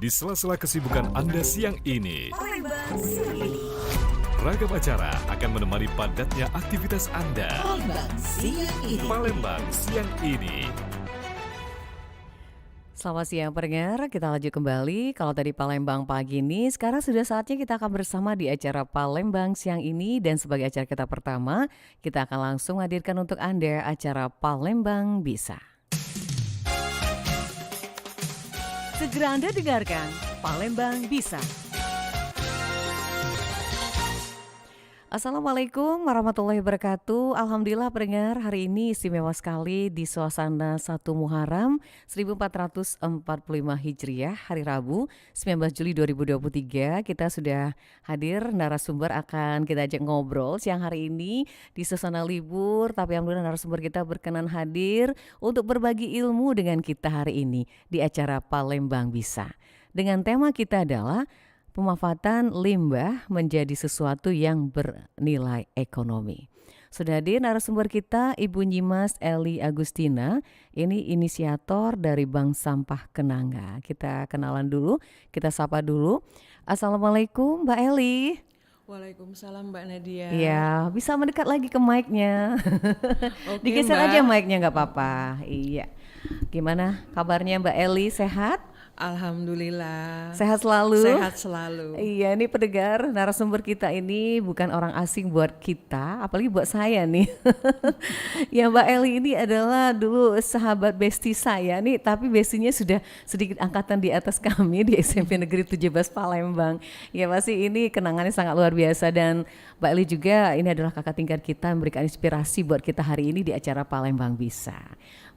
Di sela-sela kesibukan Anda siang ini, Palembang siang ini. ragam acara akan menemani padatnya aktivitas Anda. Palembang siang ini. Palembang siang ini. Selamat siang pendengar, kita lanjut kembali. Kalau tadi Palembang pagi ini, sekarang sudah saatnya kita akan bersama di acara Palembang siang ini. Dan sebagai acara kita pertama, kita akan langsung hadirkan untuk Anda acara Palembang Bisa. Segera Anda dengarkan Palembang Bisa. Assalamualaikum warahmatullahi wabarakatuh. Alhamdulillah pendengar, hari ini istimewa sekali di suasana 1 Muharram 1445 Hijriah, hari Rabu 19 Juli 2023. Kita sudah hadir, narasumber akan kita ajak ngobrol siang hari ini di suasana libur. Tapi alhamdulillah narasumber kita berkenan hadir untuk berbagi ilmu dengan kita hari ini di acara Palembang Bisa. Dengan tema kita adalah pemanfaatan limbah menjadi sesuatu yang bernilai ekonomi. Sudah hadir narasumber kita Ibu Nyimas Eli Agustina, ini inisiator dari Bank Sampah Kenanga. Kita kenalan dulu, kita sapa dulu. Assalamualaikum Mbak Eli. Waalaikumsalam Mbak Nadia. Iya, bisa mendekat lagi ke mic-nya. Oke, Digeser Mbak. aja mic-nya nggak apa-apa. Iya. Gimana kabarnya Mbak Eli, sehat? Alhamdulillah. Sehat selalu? Sehat selalu. Iya, ini pendengar narasumber kita ini bukan orang asing buat kita, apalagi buat saya nih. Ya Mbak Eli ini adalah dulu sahabat besti saya nih, tapi bestinya sudah sedikit angkatan di atas kami di SMP Negeri 17 Palembang. Ya pasti ini kenangannya sangat luar biasa, dan Mbak Eli juga ini adalah kakak tingkat kita, memberikan inspirasi buat kita hari ini di acara Palembang Bisa.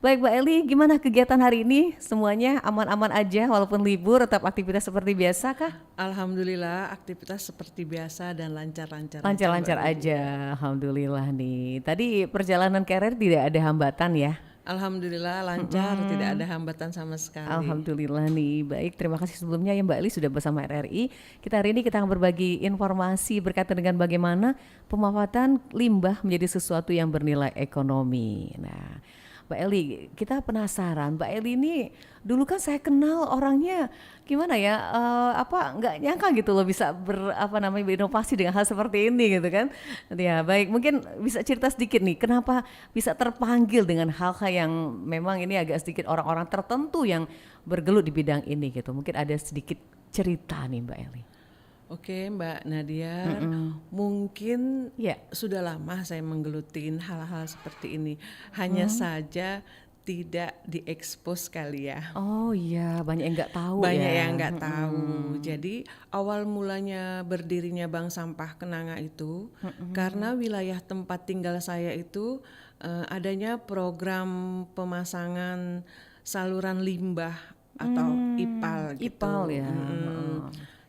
Baik Mbak Eli, gimana kegiatan hari ini? Semuanya aman-aman aja walaupun libur, tetap aktivitas seperti biasa kah? Alhamdulillah aktivitas seperti biasa dan lancar-lancar. Lancar-lancar Mbak. aja, alhamdulillah nih. Tadi perjalanan karir tidak ada hambatan ya? Alhamdulillah lancar, tidak ada hambatan sama sekali. Alhamdulillah nih. Baik, terima kasih sebelumnya ya Mbak Eli sudah bersama RRI. Hari ini kita akan berbagi informasi berkaitan dengan bagaimana pemanfaatan limbah menjadi sesuatu yang bernilai ekonomi. Nah, Mbak Eli, kita penasaran. Mbak Eli ini dulu kan saya kenal orangnya gimana ya? Nggak nyangka gitu loh bisa berinovasi dengan hal seperti ini gitu kan? Ya baik, mungkin bisa cerita sedikit nih, kenapa bisa terpanggil dengan hal-hal yang memang ini agak sedikit orang-orang tertentu yang bergelut di bidang ini gitu? Mungkin ada sedikit cerita nih Mbak Eli. Oke Mbak Nadia, mungkin Ya. sudah lama saya menggelutin hal-hal seperti ini. Hanya saja tidak diekspos kali ya. Oh iya, banyak yang nggak tahu Banyak ya. yang nggak tahu. Jadi awal mulanya berdirinya Bank Sampah Kenanga itu karena wilayah tempat tinggal saya itu adanya program pemasangan saluran limbah atau IPAL gitu. IPAL ya.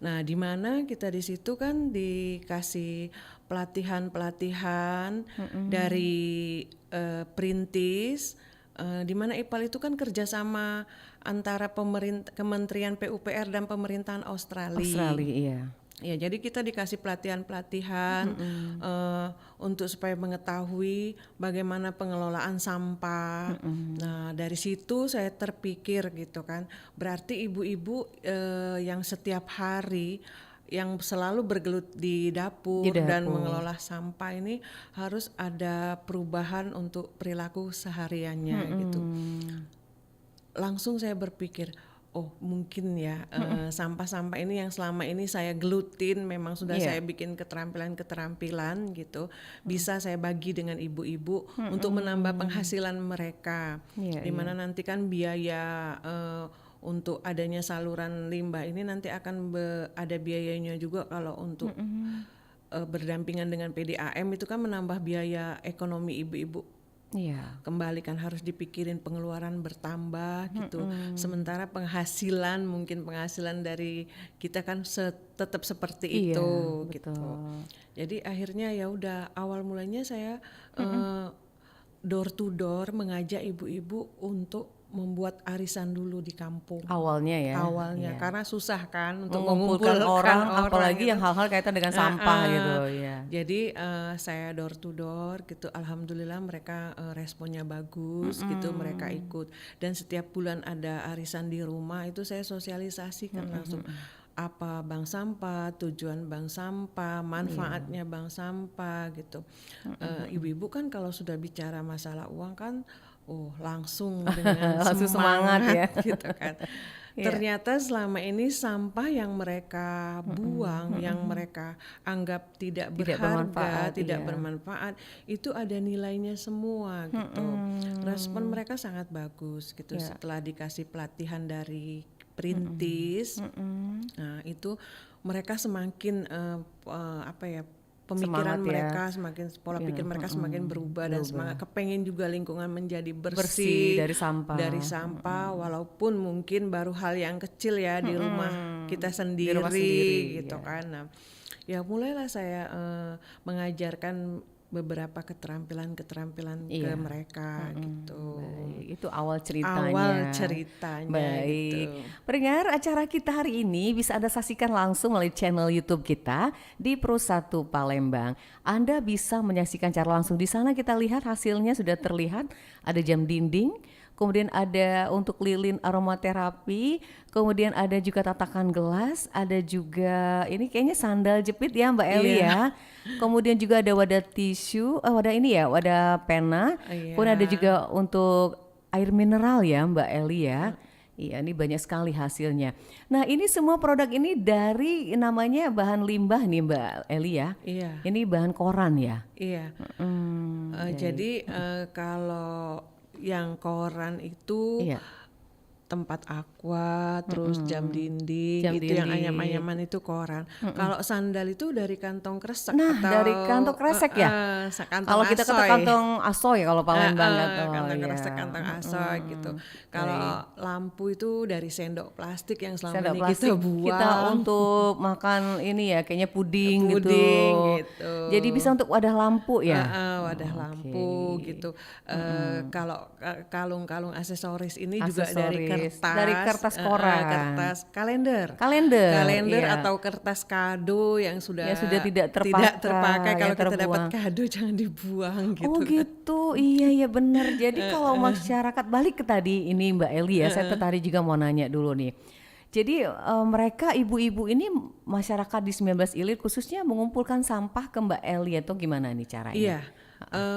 Nah, di mana kita di situ kan dikasih pelatihan-pelatihan dari perintis. Di mana IPAL itu kan kerjasama antara Kementerian PUPR dan pemerintahan Australia. Iya. Ya, jadi kita dikasih pelatihan-pelatihan untuk supaya mengetahui bagaimana pengelolaan sampah. Nah, dari situ saya terpikir gitu kan, berarti ibu-ibu yang setiap hari yang selalu bergelut di dapur dan mengelola sampah ini harus ada perubahan untuk perilaku sehariannya gitu. Langsung saya berpikir, oh mungkin ya sampah-sampah ini yang selama ini saya gelutin memang sudah saya bikin keterampilan-keterampilan gitu, bisa saya bagi dengan ibu-ibu untuk menambah penghasilan mereka. Dimana nanti kan biaya untuk adanya saluran limbah ini nanti akan ada biayanya juga kalau untuk berdampingan dengan PDAM itu kan menambah biaya ekonomi ibu-ibu. Iya. Kembali kan harus dipikirin pengeluaran bertambah gitu. Sementara penghasilan mungkin penghasilan dari kita kan tetap seperti itu gitu. Jadi akhirnya ya udah awal mulanya saya door to door mengajak ibu-ibu untuk membuat arisan dulu di kampung. Awalnya ya. Awalnya Iya. karena susah kan untuk Mengumpulkan orang, apalagi gitu. yang hal-hal kaitan dengan sampah gitu ya. Jadi saya door to door gitu, alhamdulillah mereka responnya bagus gitu, mereka ikut. Dan setiap bulan ada arisan di rumah itu saya sosialisasikan langsung apa bank sampah, tujuan bank sampah, manfaatnya bank sampah gitu. Ibu-ibu kan kalau sudah bicara masalah uang kan langsung dengan Langsung semangat ya. gitu kan. Iya. Ternyata selama ini sampah yang mereka buang, yang mereka anggap tidak berharga, bermanfaat, tidak iya. bermanfaat, itu ada nilainya semua gitu. Respon mereka sangat bagus gitu Iya. setelah dikasih pelatihan dari perintis. Nah, itu mereka semakin apa ya, pemikiran Semangat ya. mereka semakin, pola Iya, pikir mereka semakin berubah dan semangat kepengen juga lingkungan menjadi Bersih bersih dari sampah. dari sampah, walaupun mungkin baru hal yang kecil ya di rumah kita sendiri, rumah sendiri, gitu ya. kan. Nah, ya mulailah saya mengajarkan beberapa keterampilan ke Iya. mereka gitu. Baik, itu awal ceritanya. Awal ceritanya Baik. gitu. Pendengar, acara kita hari ini bisa Anda saksikan langsung melalui channel YouTube kita di Pro 1 Palembang. Anda bisa menyaksikan secara langsung di sana, kita lihat hasilnya sudah terlihat, ada jam dinding, kemudian ada untuk lilin aromaterapi, kemudian ada juga tatakan gelas, ada juga ini kayaknya sandal jepit ya Mbak Eli ya. Kemudian juga ada wadah tisu, wadah ini ya, wadah pena. Iya. Kemudian ada juga untuk air mineral ya Mbak Eli ya. Iya, ini banyak sekali hasilnya. Nah, ini semua produk ini dari namanya bahan limbah nih Mbak Eli ya. Iya. Ini bahan koran ya. Iya. Jadi kalau yang koran itu Iya. tempat aqua, terus jam dinding, Jam itu yang dinding. anyam-anyaman itu koran. Kalau sandal itu dari kantong kresek Nah, atau dari kantong kresek ya? kantong Kalau kita kata asoy. kantong asoy kalau Palembang kata Kantong ya. kresek, kantong asoy gitu. Kalau lampu itu dari sendok plastik yang selama Sendok ini plastik kita buang. kita untuk makan ini ya kayaknya puding, Puding gitu. Jadi bisa untuk wadah lampu ya. Wadah lampu gitu. Kalau kalung-kalung aksesoris ini juga dari Aksesoris. kertas, Dari kertas koran. kertas kalender, Kalender, iya. atau kertas kado yang sudah tidak terpakai, Kalau yang kita dapat terbuang. kado jangan dibuang gitu. Oh gitu, iya benar. Jadi kalau masyarakat balik ke tadi ini Mbak Eli ya, saya tertarik juga mau nanya dulu nih. Jadi mereka ibu-ibu ini masyarakat di 19 Ilir khususnya mengumpulkan sampah ke Mbak Eli atau gimana nih caranya? Iya.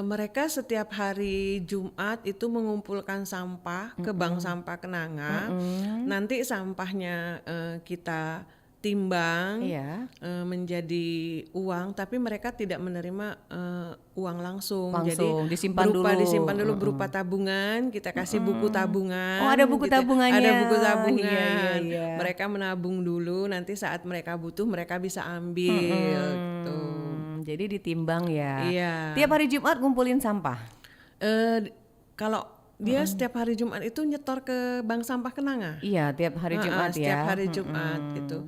Mereka setiap hari Jumat itu mengumpulkan sampah ke bank sampah Kenanga. Nanti sampahnya kita timbang Iya. menjadi uang, tapi mereka tidak menerima uang langsung. Jadi disimpan disimpan dulu. dulu berupa tabungan. Kita kasih buku tabungan. Oh, ada buku gitu. tabungannya. Ada buku tabungan. Iya. Mereka menabung dulu. Nanti saat mereka butuh mereka bisa ambil. Gitu. Jadi ditimbang ya. Iya. Tiap hari Jumat ngumpulin sampah. Kalau dia setiap hari Jumat itu nyetor ke bank sampah Kenanga. Iya, tiap hari Jumat ya. Setiap hari Jumat gitu.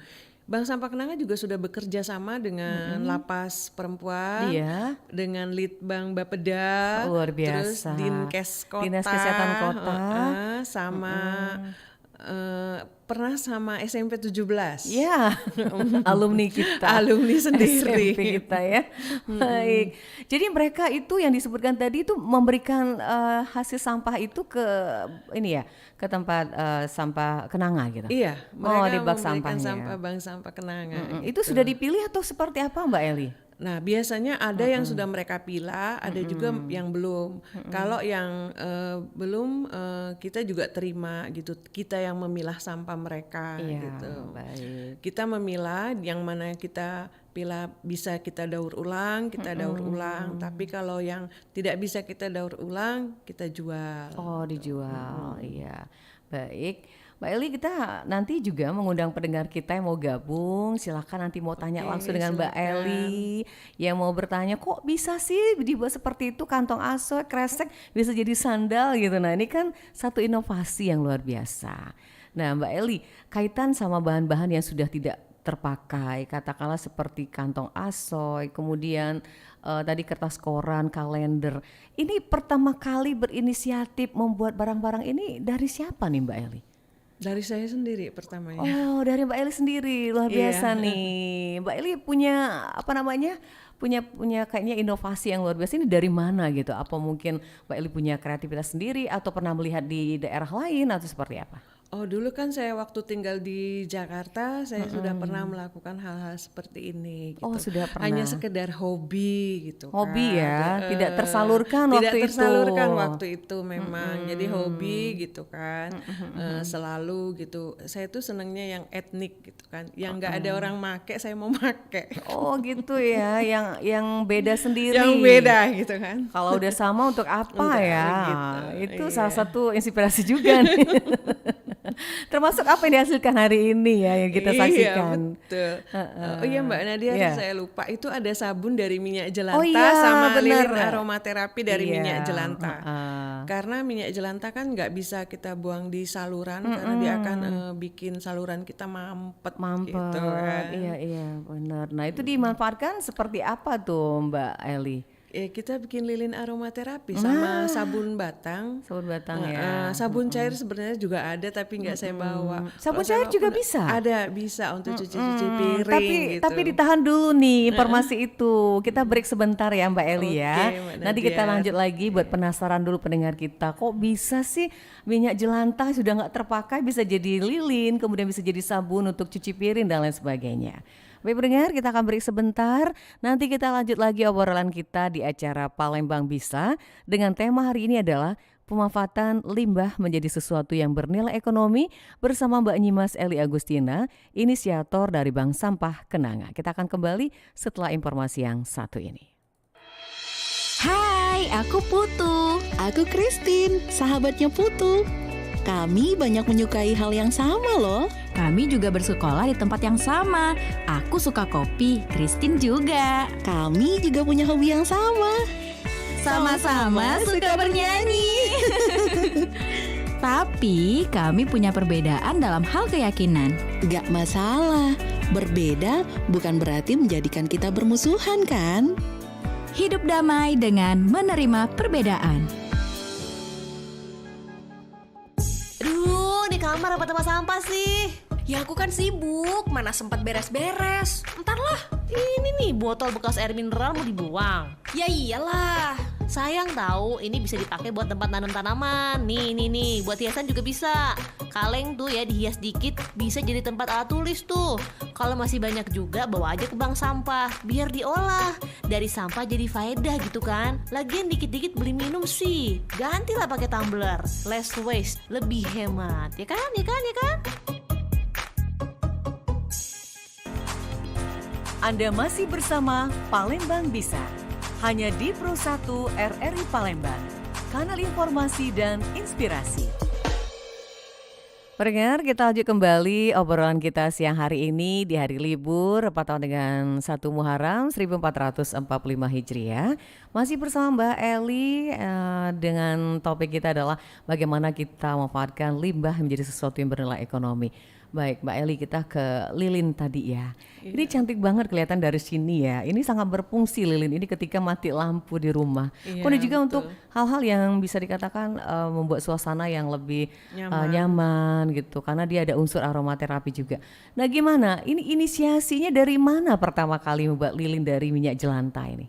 Bank Sampah Kenanga juga sudah bekerja sama dengan Lapas Perempuan, Iya. dengan Litbang Bapeda, Luar terus biasa. Dinkes Kota, Dinas Kesehatan Kota. sama pernah sama SMP 17. Ya, alumni kita. Alumni sendiri. SMP kita ya. Baik. Jadi mereka itu yang disebutkan tadi itu memberikan hasil sampah itu ke ini ya, ke tempat sampah Kenanga gitu. Iya, Oh, mereka di bak memberikan sampahnya. bank sampah Kenanga. Itu sudah dipilih atau seperti apa Mbak Eli? Nah, biasanya ada yang sudah mereka pilah, ada juga yang belum. Kalau yang belum, kita juga terima gitu. Kita yang memilah sampah mereka Iya, gitu. baik. Kita memilah yang mana kita pilah bisa kita daur ulang, kita daur ulang. Tapi kalau yang tidak bisa kita daur ulang, kita jual. Oh, dijual. Iya. Baik. Mbak Eli, kita nanti juga mengundang pendengar kita yang mau gabung. Silakan nanti mau tanya langsung dengan Mbak silakan. Eli. Yang mau bertanya, kok bisa sih dibuat seperti itu, kantong aso, kresek bisa jadi sandal gitu. Nah, ini kan satu inovasi yang luar biasa. Nah, Mbak Eli, kaitan sama bahan-bahan yang sudah tidak terpakai, katakanlah seperti kantong asoy, kemudian tadi kertas koran, kalender. Ini pertama kali berinisiatif membuat barang-barang ini dari siapa nih Mbak Eli? Dari saya sendiri pertamanya. Oh, dari Mbak Eli sendiri, luar biasa nih. Mbak Eli punya apa namanya? Punya kayaknya inovasi yang luar biasa. Ini dari mana gitu? Apa mungkin Mbak Eli punya kreativitas sendiri atau pernah melihat di daerah lain atau seperti apa? Oh, dulu kan saya waktu tinggal di Jakarta, saya sudah pernah melakukan hal-hal seperti ini gitu. Oh, sudah pernah. Hanya sekedar hobi gitu Hobi kan. ya, tidak tersalurkan Tidak waktu itu. tersalurkan waktu itu memang. Jadi hobi gitu kan. Selalu gitu. Saya tuh senangnya yang etnik gitu kan. Yang nggak ada orang make, saya mau make. Oh gitu ya, yang beda sendiri. Yang beda gitu kan. Kalau udah sama untuk apa Untuk ya? gitu, Itu salah satu inspirasi juga nih. Termasuk apa yang dihasilkan hari ini ya yang kita saksikan. Iya betul. Oh iya Mbak Nadia, Iya. saya lupa itu ada sabun dari minyak jelanta Oh iya, sama benar. lilin aromaterapi dari Iya, minyak jelanta. Karena minyak jelanta kan nggak bisa kita buang di saluran karena dia akan bikin saluran kita mampet Mampet, gitu kan. iya benar. Nah itu dimanfaatkan seperti apa tuh Mbak Eli? Kita bikin lilin aromaterapi sama sabun batang. Sabun batang ya. Sabun cair sebenarnya juga ada tapi nggak saya bawa. Sabun Kalau saya cair juga bawa- bisa? Ada, bisa untuk cuci-cuci piring gitu. Tapi ditahan dulu nih informasi itu. Kita break sebentar ya Mbak Eli ya. Oke, Mbak Nanti kita Nadia. lanjut lagi buat penasaran dulu pendengar kita. Kok bisa sih minyak jelantah sudah nggak terpakai bisa jadi lilin, kemudian bisa jadi sabun untuk cuci piring dan lain sebagainya. Baik pendengar, kita akan break sebentar. Nanti kita lanjut lagi obrolan kita di acara Palembang Bisa dengan tema hari ini adalah pemanfaatan limbah menjadi sesuatu yang bernilai ekonomi bersama Mbak Nyimas Eli Agustina, inisiator dari Bank Sampah Kenanga. Kita akan kembali setelah informasi yang satu ini. Hai, aku Putu. Aku Christine, sahabatnya Putu. Kami banyak menyukai hal yang sama loh. Kami juga bersekolah di tempat yang sama. Aku suka kopi, Christine juga. Kami juga punya hobi yang sama. Sama-sama suka bernyanyi. Tapi kami punya perbedaan dalam hal keyakinan. Gak masalah, berbeda bukan berarti menjadikan kita bermusuhan kan? Hidup damai dengan menerima perbedaan. Duh, di kamar apa tempat sampah sih? Ya aku kan sibuk, mana sempat beres-beres. Ntar lah, ini nih botol bekas air mineral mau dibuang. Ya iyalah, sayang tahu ini bisa dipakai buat tempat nanam tanaman. Nih, buat hiasan juga bisa. Kaleng tuh ya dihias dikit, bisa jadi tempat alat tulis tuh. Kalau masih banyak juga bawa aja ke bank sampah, biar diolah. Dari sampah jadi faedah gitu kan. Lagian dikit-dikit beli minum sih, gantilah pakai tumbler, less waste, lebih hemat. Ya kan? Anda masih bersama Palembang Bisa, hanya di Pro 1 RRI Palembang, kanal informasi dan inspirasi. Pendengar, kita lanjut kembali obrolan kita siang hari ini di hari libur bertepatan dengan 1 Muharram 1445 Hijriah. Masih bersama Mbak Eli dengan topik kita adalah bagaimana kita memanfaatkan limbah menjadi sesuatu yang bernilai ekonomi. Baik Mbak Eli, kita ke lilin tadi ya. Ini cantik banget kelihatan dari sini ya. Ini sangat berfungsi lilin ini ketika mati lampu di rumah. Iya, Kemudian juga betul. untuk hal-hal yang bisa dikatakan membuat suasana yang lebih Nyaman. nyaman gitu. Karena dia ada unsur aromaterapi juga. Nah gimana? Ini inisiasinya dari mana pertama kali membuat lilin dari minyak jelantah ini?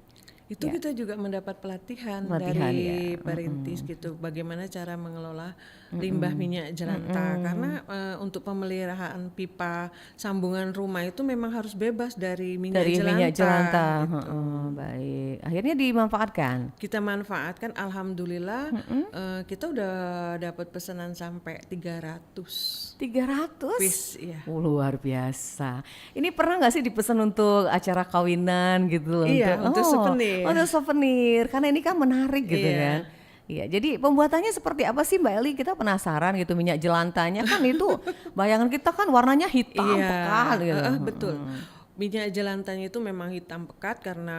Itu kita juga mendapat pelatihan Pelatihan, dari ya. perintis gitu, bagaimana cara mengelola limbah minyak jelantah. Karena untuk pemeliharaan pipa sambungan rumah itu memang harus bebas dari minyak Dari jelantah. minyak jelantah. Gitu. Baik. Akhirnya dimanfaatkan. Kita manfaatkan, alhamdulillah kita udah dapat pesanan sampai 300 300? piece ya. Luar biasa. Ini pernah nggak sih dipesan untuk acara kawinan gitu? Iya, untuk souvenir. Untuk souvenir. Karena ini kan menarik gitu Iya. kan. Iya, jadi pembuatannya seperti apa sih Mbak Eli? Kita penasaran gitu, minyak jelantahnya kan itu bayangan kita kan warnanya hitam pekat gitu. Betul. Minyak jelantanya itu memang hitam pekat karena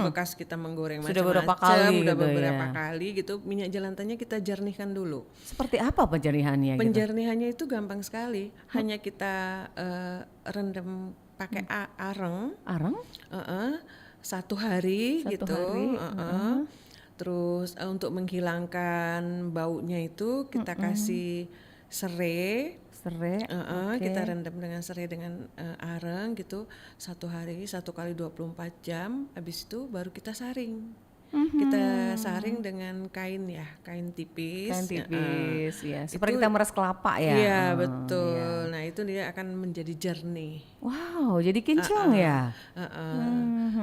bekas kita menggoreng Sudah macam-macam, beberapa kali udah gitu beberapa ya. kali gitu. Minyak jelantanya kita jernihkan dulu. Seperti apa penjernihannya gitu? Penjernihannya itu gampang sekali, hanya kita rendam pakai areng, Arang? 1 hari Satu gitu. hari, Terus untuk menghilangkan baunya itu kita kasih serai. Serai? Oke. Kita rendam dengan serai dengan areng gitu 1 hari 1 kali 24 jam. Habis itu baru kita saring. Kita saring dengan kain ya, kain tipis. Kain tipis, ya. Seperti Itu- kita meres kelapa ya? Iya Oh, betul. iya. Nah itu dia akan menjadi jernih. Wow, jadi kinclong ya?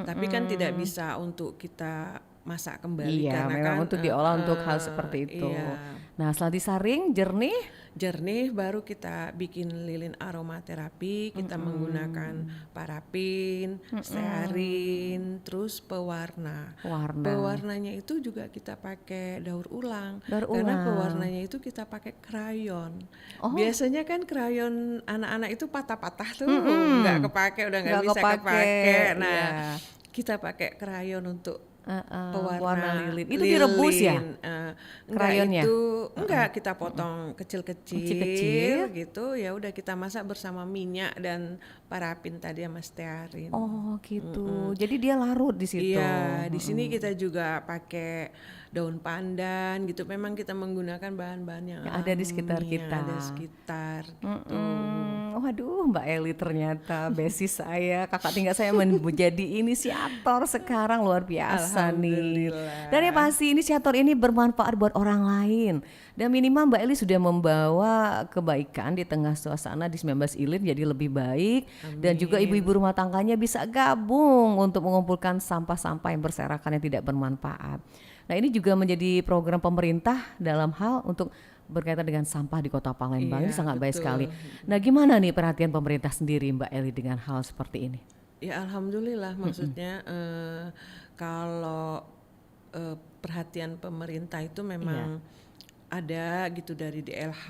Tapi kan tidak bisa untuk kita masak kembali Iya, karena memang kan untuk diolah untuk hal seperti itu. Iya. Nah, setelah disaring, jernih, Jernih baru kita bikin lilin aromaterapi, kita menggunakan parafin, stearin, terus pewarna. warna. Pewarnanya itu juga kita pakai daur ulang. Daur Karena ulang. pewarnanya itu kita pakai krayon. Oh. Biasanya kan krayon anak-anak itu patah-patah tuh, nggak kepake, udah nggak Nggak bisa kepake, kepake. Nah, iya. kita pakai krayon untuk warna pewarna lilin. Itu direbus ya? Krayonnya? Enggak, kita potong kecil-kecil Kecil-kecil. gitu. Ya udah kita masak bersama minyak dan parafin tadi sama stearin. Oh, gitu. Jadi dia larut di situ. Iya, di sini kita juga pakai daun pandan gitu. Memang kita menggunakan bahan-bahan yang ada di sekitar alami, kita. Ada di sekitar gitu. Waduh, Mbak Eli ternyata besi saya, kakak tinggal saya menjadi inisiator sekarang, luar biasa nih. Dan yang pasti inisiator ini bermanfaat buat orang lain. Dan minimal Mbak Eli sudah membawa kebaikan di tengah suasana di 19 Ilir jadi lebih baik. Dan juga ibu-ibu rumah tangganya bisa gabung untuk mengumpulkan sampah-sampah yang berserakan yang tidak bermanfaat. Nah, ini juga menjadi program pemerintah dalam hal untuk berkaitan dengan sampah di Kota Palembang. Ini Iya, sangat baik betul. sekali. Nah, gimana nih perhatian pemerintah sendiri Mbak Eli dengan hal seperti ini? Ya alhamdulillah, maksudnya kalau perhatian pemerintah itu memang ada gitu dari DLH,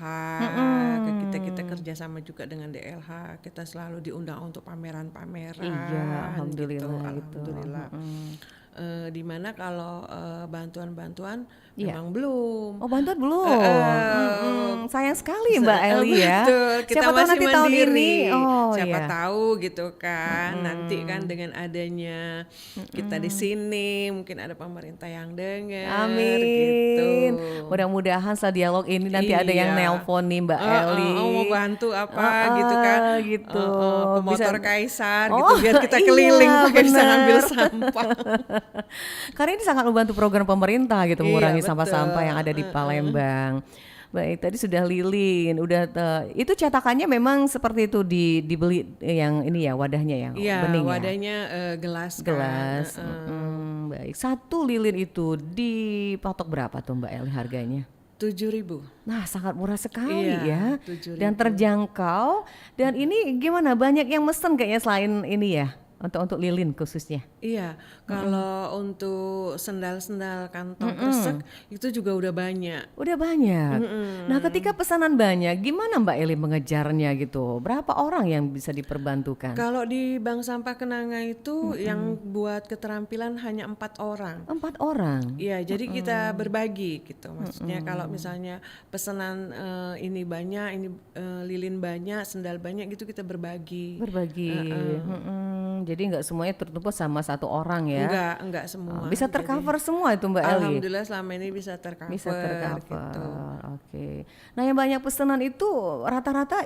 kita kerjasama juga dengan DLH, kita selalu diundang untuk pameran-pameran. Iya, alhamdulillah gitu, gitu. alhamdulillah. Di mana kalau bantuan-bantuan Iya. memang belum. Oh, bantuan belum. Sayang sekali Mbak Eli ya. Betul, kita Siapa tahu masih nanti tahun mandiri. ini. Oh, Siapa iya. tahu gitu kan. Nanti kan dengan adanya kita di sini mungkin ada pemerintah yang dengar Amin. gitu. Mudah-mudahan setelah dialog ini nanti ada yang Iya. nelpon nih Mbak Eli. Mau bantu apa gitu kan. Gitu. Pemotor Bisa- kaisar Oh, gitu biar kita iya, keliling pakai bisa bener. ngambil sampah. Karena ini sangat membantu program pemerintah gitu, Iya, mengurangi betul. sampah-sampah yang ada di Palembang. Baik, tadi sudah lilin, itu cetakannya memang seperti itu dibeli yang ini ya wadahnya ya, Iya, bening ya? wadahnya gelas kan. Gelas. Baik, satu lilin itu dipatok berapa tuh Mbak Eli harganya? 7.000. Nah, sangat murah sekali ya, Iya, 7.000. dan terjangkau. Dan ini gimana? Banyak yang mesen kayaknya selain ini ya, untuk lilin khususnya. Iya, kalau untuk sendal-sendal kantong kresek itu juga udah banyak. Udah banyak. Nah, ketika pesanan banyak, gimana Mbak Eli mengejarnya gitu? Berapa orang yang bisa diperbantukan? Kalau di Bank Sampah Kenanga itu yang buat keterampilan hanya 4 orang. 4 orang. Iya, jadi kita berbagi gitu. Maksudnya kalau misalnya pesanan ini banyak, ini lilin banyak, sendal banyak gitu kita berbagi. Berbagi. Jadi nggak semuanya tertumpu sama satu orang ya. Enggak semua. Bisa Jadi, tercover semua itu Mbak Eli. alhamdulillah selama ini bisa tercover. Bisa tercover. Gitu. Oke. Nah, yang banyak pesanan itu rata-rata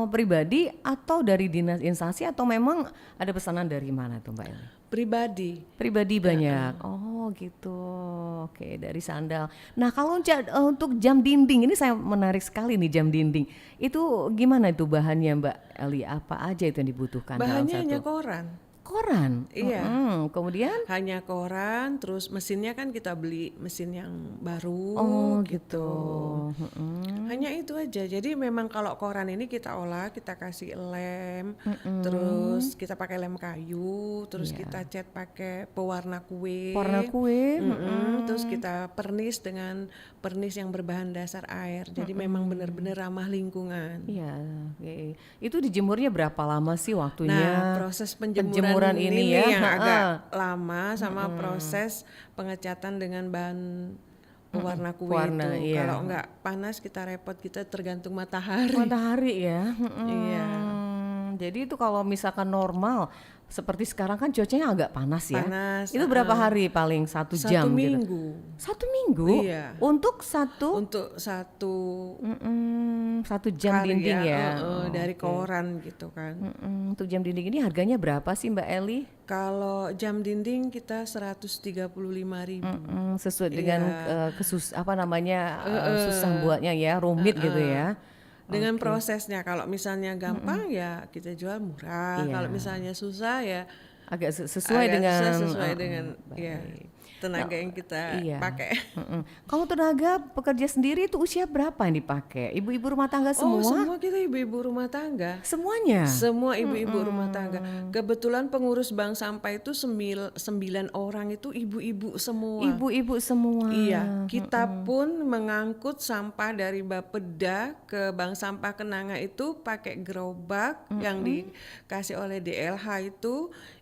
pribadi atau dari dinas instansi atau memang ada pesanan dari mana tuh Mbak Eli? Pribadi. Pribadi banyak. Oh gitu. Oke, dari sandal. Nah, kalau untuk jam dinding ini saya menarik sekali nih jam dinding. Itu gimana itu bahannya Mbak Eli? Apa aja itu yang dibutuhkan dalam Bahannya satu? hanya koran. koran. Iya. Kemudian Hanya koran, terus mesinnya kan kita beli mesin yang baru gitu. Hanya itu aja. Jadi memang kalau koran ini kita olah, kita kasih lem, terus kita pakai lem kayu, terus kita cat pakai pewarna kue. Warna kue. Terus kita pernis dengan pernis yang berbahan dasar air. Jadi memang benar-benar ramah lingkungan. Iya, oke. Itu dijemurnya berapa lama sih waktunya? Nah, proses penjemuran ini ya, yang agak lama sama proses pengecatan dengan bahan pewarna kue Pewarna, itu. iya. Kalau enggak panas kita repot, kita tergantung matahari. Matahari ya. Iya. Jadi itu kalau misalkan normal seperti sekarang kan cuacanya agak panas ya. Panas, Itu berapa hari paling 1 jam? 1 gitu? minggu. 1 minggu? Iya. Untuk satu Untuk satu 1 jam karya, dinding ya. dari Oke. koran gitu kan. Untuk jam dinding ini harganya berapa sih Mbak Eli? Kalau jam dinding kita 135.000. Sesuai dengan susah buatnya ya, rumit gitu ya. Dengan prosesnya, kalau misalnya gampang ya kita jual murah. Iya. Kalau misalnya susah ya Agak sesuai agak dengan sesuai dengan ya, baik. tenaga yang kita Iya. pakai. Kalau tenaga pekerja sendiri itu usia berapa yang dipakai? Ibu-ibu rumah tangga semua? Oh, semua kita ibu-ibu rumah tangga. Semuanya? Semua ibu-ibu rumah tangga. Kebetulan pengurus bank sampah itu 9 orang itu ibu-ibu semua. Ibu-ibu semua. Iya, kita pun mengangkut sampah dari Bapeda ke Bank Sampah Kenanga itu pakai gerobak yang dikasih oleh DLH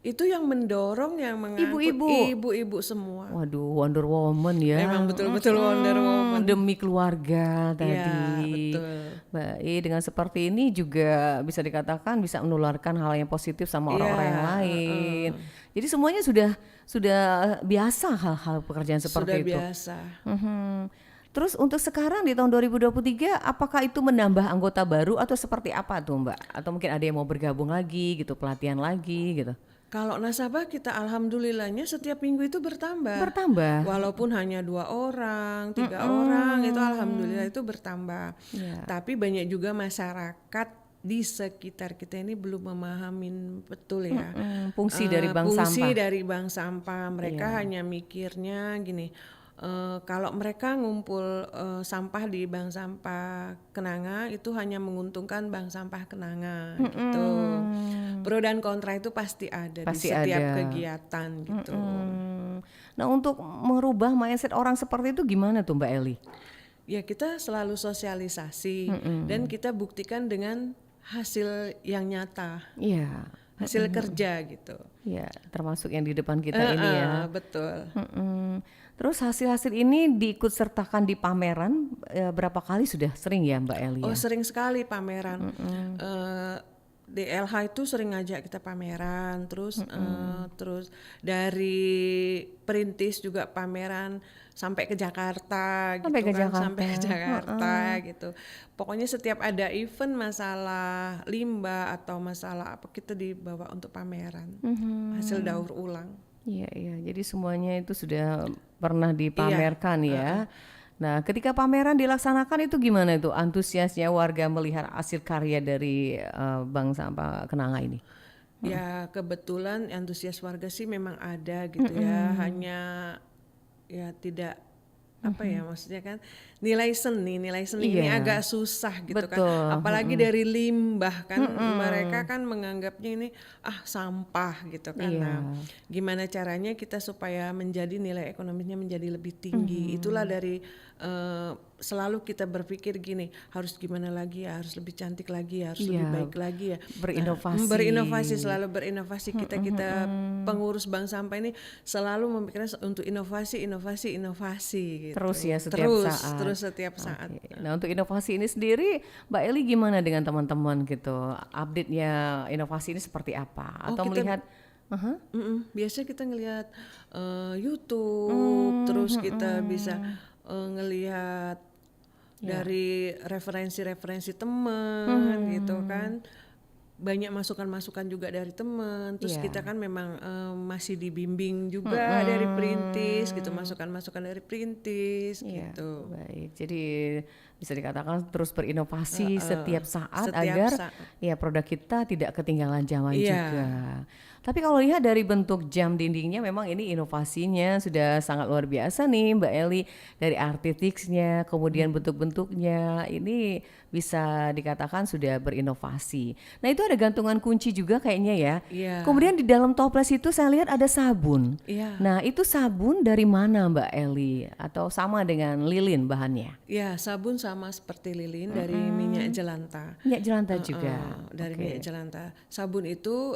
itu yang mendorong, yang mengangkut ibu-ibu semua. Waduh, Wonder Woman ya. Memang betul-betul Wonder Woman. Demi keluarga tadi. Iya, betul. Baik, dengan seperti ini juga bisa dikatakan bisa menularkan hal yang positif sama orang-orang yang lain. Jadi semuanya sudah biasa hal-hal pekerjaan seperti Sudah itu. biasa. Terus untuk sekarang di tahun 2023 apakah itu menambah anggota baru atau seperti apa tuh Mbak? Atau mungkin ada yang mau bergabung lagi gitu, pelatihan lagi gitu? Kalau nasabah kita alhamdulillahnya setiap minggu itu bertambah. Bertambah. Walaupun hanya 2 orang, 3 orang, itu alhamdulillah itu bertambah. Iya. Tapi banyak juga masyarakat di sekitar kita ini belum memahamin betul ya. Fungsi dari bank fungsi sampah. dari bank sampah. Mereka Iya. hanya mikirnya gini. Kalau mereka ngumpul sampah di bank sampah Kenanga itu hanya menguntungkan bank sampah Kenanga gitu. Pro dan kontra itu pasti ada Pasti di setiap ada. kegiatan gitu. Nah untuk merubah mindset orang seperti itu gimana tuh Mbak Eli? Ya kita selalu sosialisasi dan kita buktikan dengan hasil yang nyata, Iya. hasil kerja gitu. Iya, termasuk yang di depan kita ini ya. Betul. Terus hasil-hasil ini diikut sertakan di pameran berapa kali sudah sering ya Mbak Eli? Oh Ya? sering sekali pameran. DLH itu sering ngajak kita pameran, terus dari Perintis juga pameran sampai ke Jakarta Sampai gitu ke kan, Jakarta. sampai ke Jakarta gitu. Pokoknya setiap ada event masalah limbah atau masalah apa kita dibawa untuk pameran hasil daur ulang. Iya, iya. Jadi semuanya itu sudah pernah dipamerkan ya. Nah, ketika pameran dilaksanakan itu gimana itu antusiasnya warga melihat hasil karya dari Bank Sampah Kenanga ini? Ya kebetulan antusias warga sih memang ada gitu ya, hanya ya tidak apa ya maksudnya kan nilai seni ini Iya. agak susah gitu Betul. kan, apalagi dari limbah kan mereka kan menganggapnya ini sampah gitu kan. Iya. Nah, gimana caranya kita supaya menjadi nilai ekonominya menjadi lebih tinggi, itulah dari selalu kita berpikir gini, harus gimana lagi ya, harus lebih cantik lagi ya, harus lebih Iya. baik lagi ya. Berinovasi. Nah, berinovasi, selalu berinovasi. Kita pengurus bank sampah ini selalu memikirkan untuk inovasi gitu. Terus ya setiap saat. Terus setiap saat. Oke. Nah untuk inovasi ini sendiri Mbak Eli gimana dengan teman-teman gitu? Update-nya inovasi ini seperti apa? Atau kita- melihat Biasanya kita ngelihat YouTube, terus kita bisa ngelihat dari referensi-referensi teman gitu kan. Banyak masukan-masukan juga dari teman. Terus Iya. kita kan memang masih dibimbing juga dari Perintis gitu, masukan-masukan dari Perintis Iya, gitu. baik. Jadi bisa dikatakan terus berinovasi setiap saat setiap agar saat. ya produk kita tidak ketinggalan zaman Iya. juga. Tapi kalau lihat dari bentuk jam dindingnya memang ini inovasinya sudah sangat luar biasa nih Mbak Eli. Dari artiteknya, kemudian bentuk-bentuknya ini bisa dikatakan sudah berinovasi. Nah itu ada gantungan kunci juga kayaknya ya. Iya. Kemudian di dalam toples itu saya lihat ada sabun. Iya. Nah itu sabun dari mana Mbak Eli? Atau sama dengan lilin bahannya? Ya, sabun sama seperti lilin dari minyak jelantah. Minyak jelantah juga. Dari Oke. minyak jelantah. Sabun itu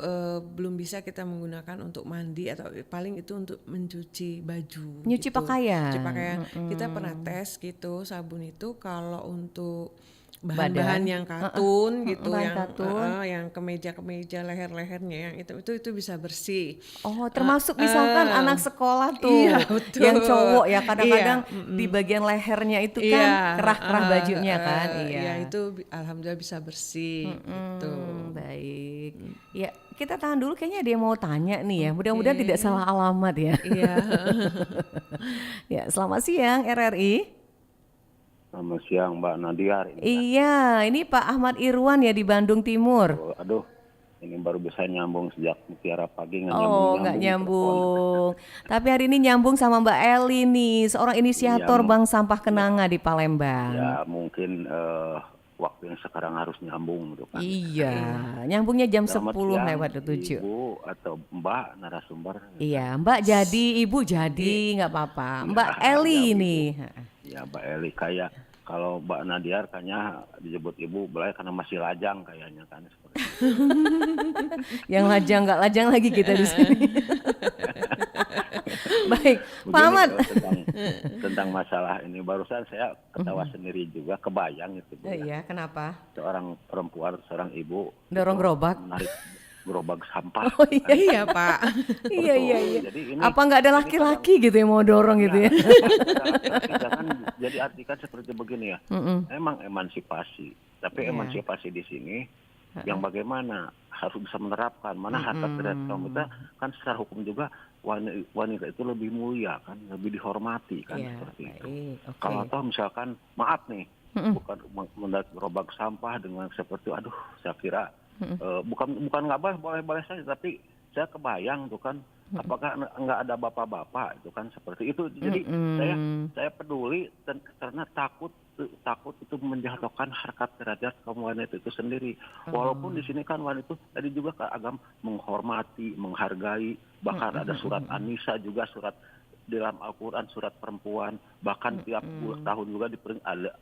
belum bisa kita menggunakan untuk mandi atau paling itu untuk mencuci baju. Nyuci gitu. pakaian. Cuci pakaian. Kita pernah tes gitu sabun itu kalau untuk Badan. bahan-bahan yang katun gitu, bahan yang katun. yang kemeja-kemeja leher-lehernya yang itu bisa bersih. Oh, termasuk misalkan anak sekolah tuh, Iya, betul. yang cowok ya kadang-kadang Iya, di bagian lehernya itu kan kerah-kerah bajunya kan, Iya, itu alhamdulillah bisa bersih gitu. Baik, ya kita tahan dulu kayaknya dia mau tanya nih ya, mudah-mudahan tidak salah alamat ya. Iya. Ya, selamat siang RRI. Selamat siang Mbak Nadiar. Iya, ini Pak Ahmad Irwan ya di Bandung Timur. Aduh, ini baru bisa nyambung sejak Mutiara Pagi nggak Oh, nggak nyambung. Tapi hari ini nyambung sama Mbak Eli nih, seorang inisiator Iya, Bank Sampah Kenanga di Palembang. Ya mungkin waktu yang sekarang harus nyambung gitu kan. Iya, nyambungnya jam Selamat 10 siang, lewat 7. Ibu atau Mbak narasumber. Iya, Mbak jadi, Ibu jadi, nggak apa-apa. Mbak Eli ya, ini. Ya Mbak Eli kayak kalau Mbak Nadiar kayaknya disebut Ibu boleh karena masih lajang kayaknya kan seperti itu. Yang lajang nggak lajang lagi kita di sini. Baik, Pak Begini, Ahmad. tentang masalah ini barusan saya ketawa sendiri juga kebayang itu. Bu, ya. Iya, kenapa? Seorang perempuan, seorang ibu Dorong gerobak. menarik gerobak sampah. Oh iya, Iya, Pak. iya, iya, iya. Jadi ini Apa nggak ada laki-laki gitu yang mau dorong gitu ya? jangan jadi artikan seperti begini ya. Emang emansipasi, tapi Iya. emansipasi di sini yang bagaimana harus bisa menerapkan mana harta terhadap kaum kita kan secara hukum juga wanita itu lebih mulia kan, lebih dihormati kan Iya, seperti itu. baik, oke. Kalau toh misalkan maaf nih, bukan mendapat gerobak sampah dengan seperti aduh saya kira bukan nggak boleh saja, tapi saya kebayang tuh kan apakah nggak ada bapak-bapak itu kan seperti itu. Jadi saya peduli karena takut itu menjatuhkan harkat derajat kaum wanita itu sendiri. Walaupun di sini kan wanita itu tadi juga agam menghormati, menghargai, bahkan ada surat An-Nisa juga surat di dalam Al-Quran surat perempuan, bahkan tiap tahun juga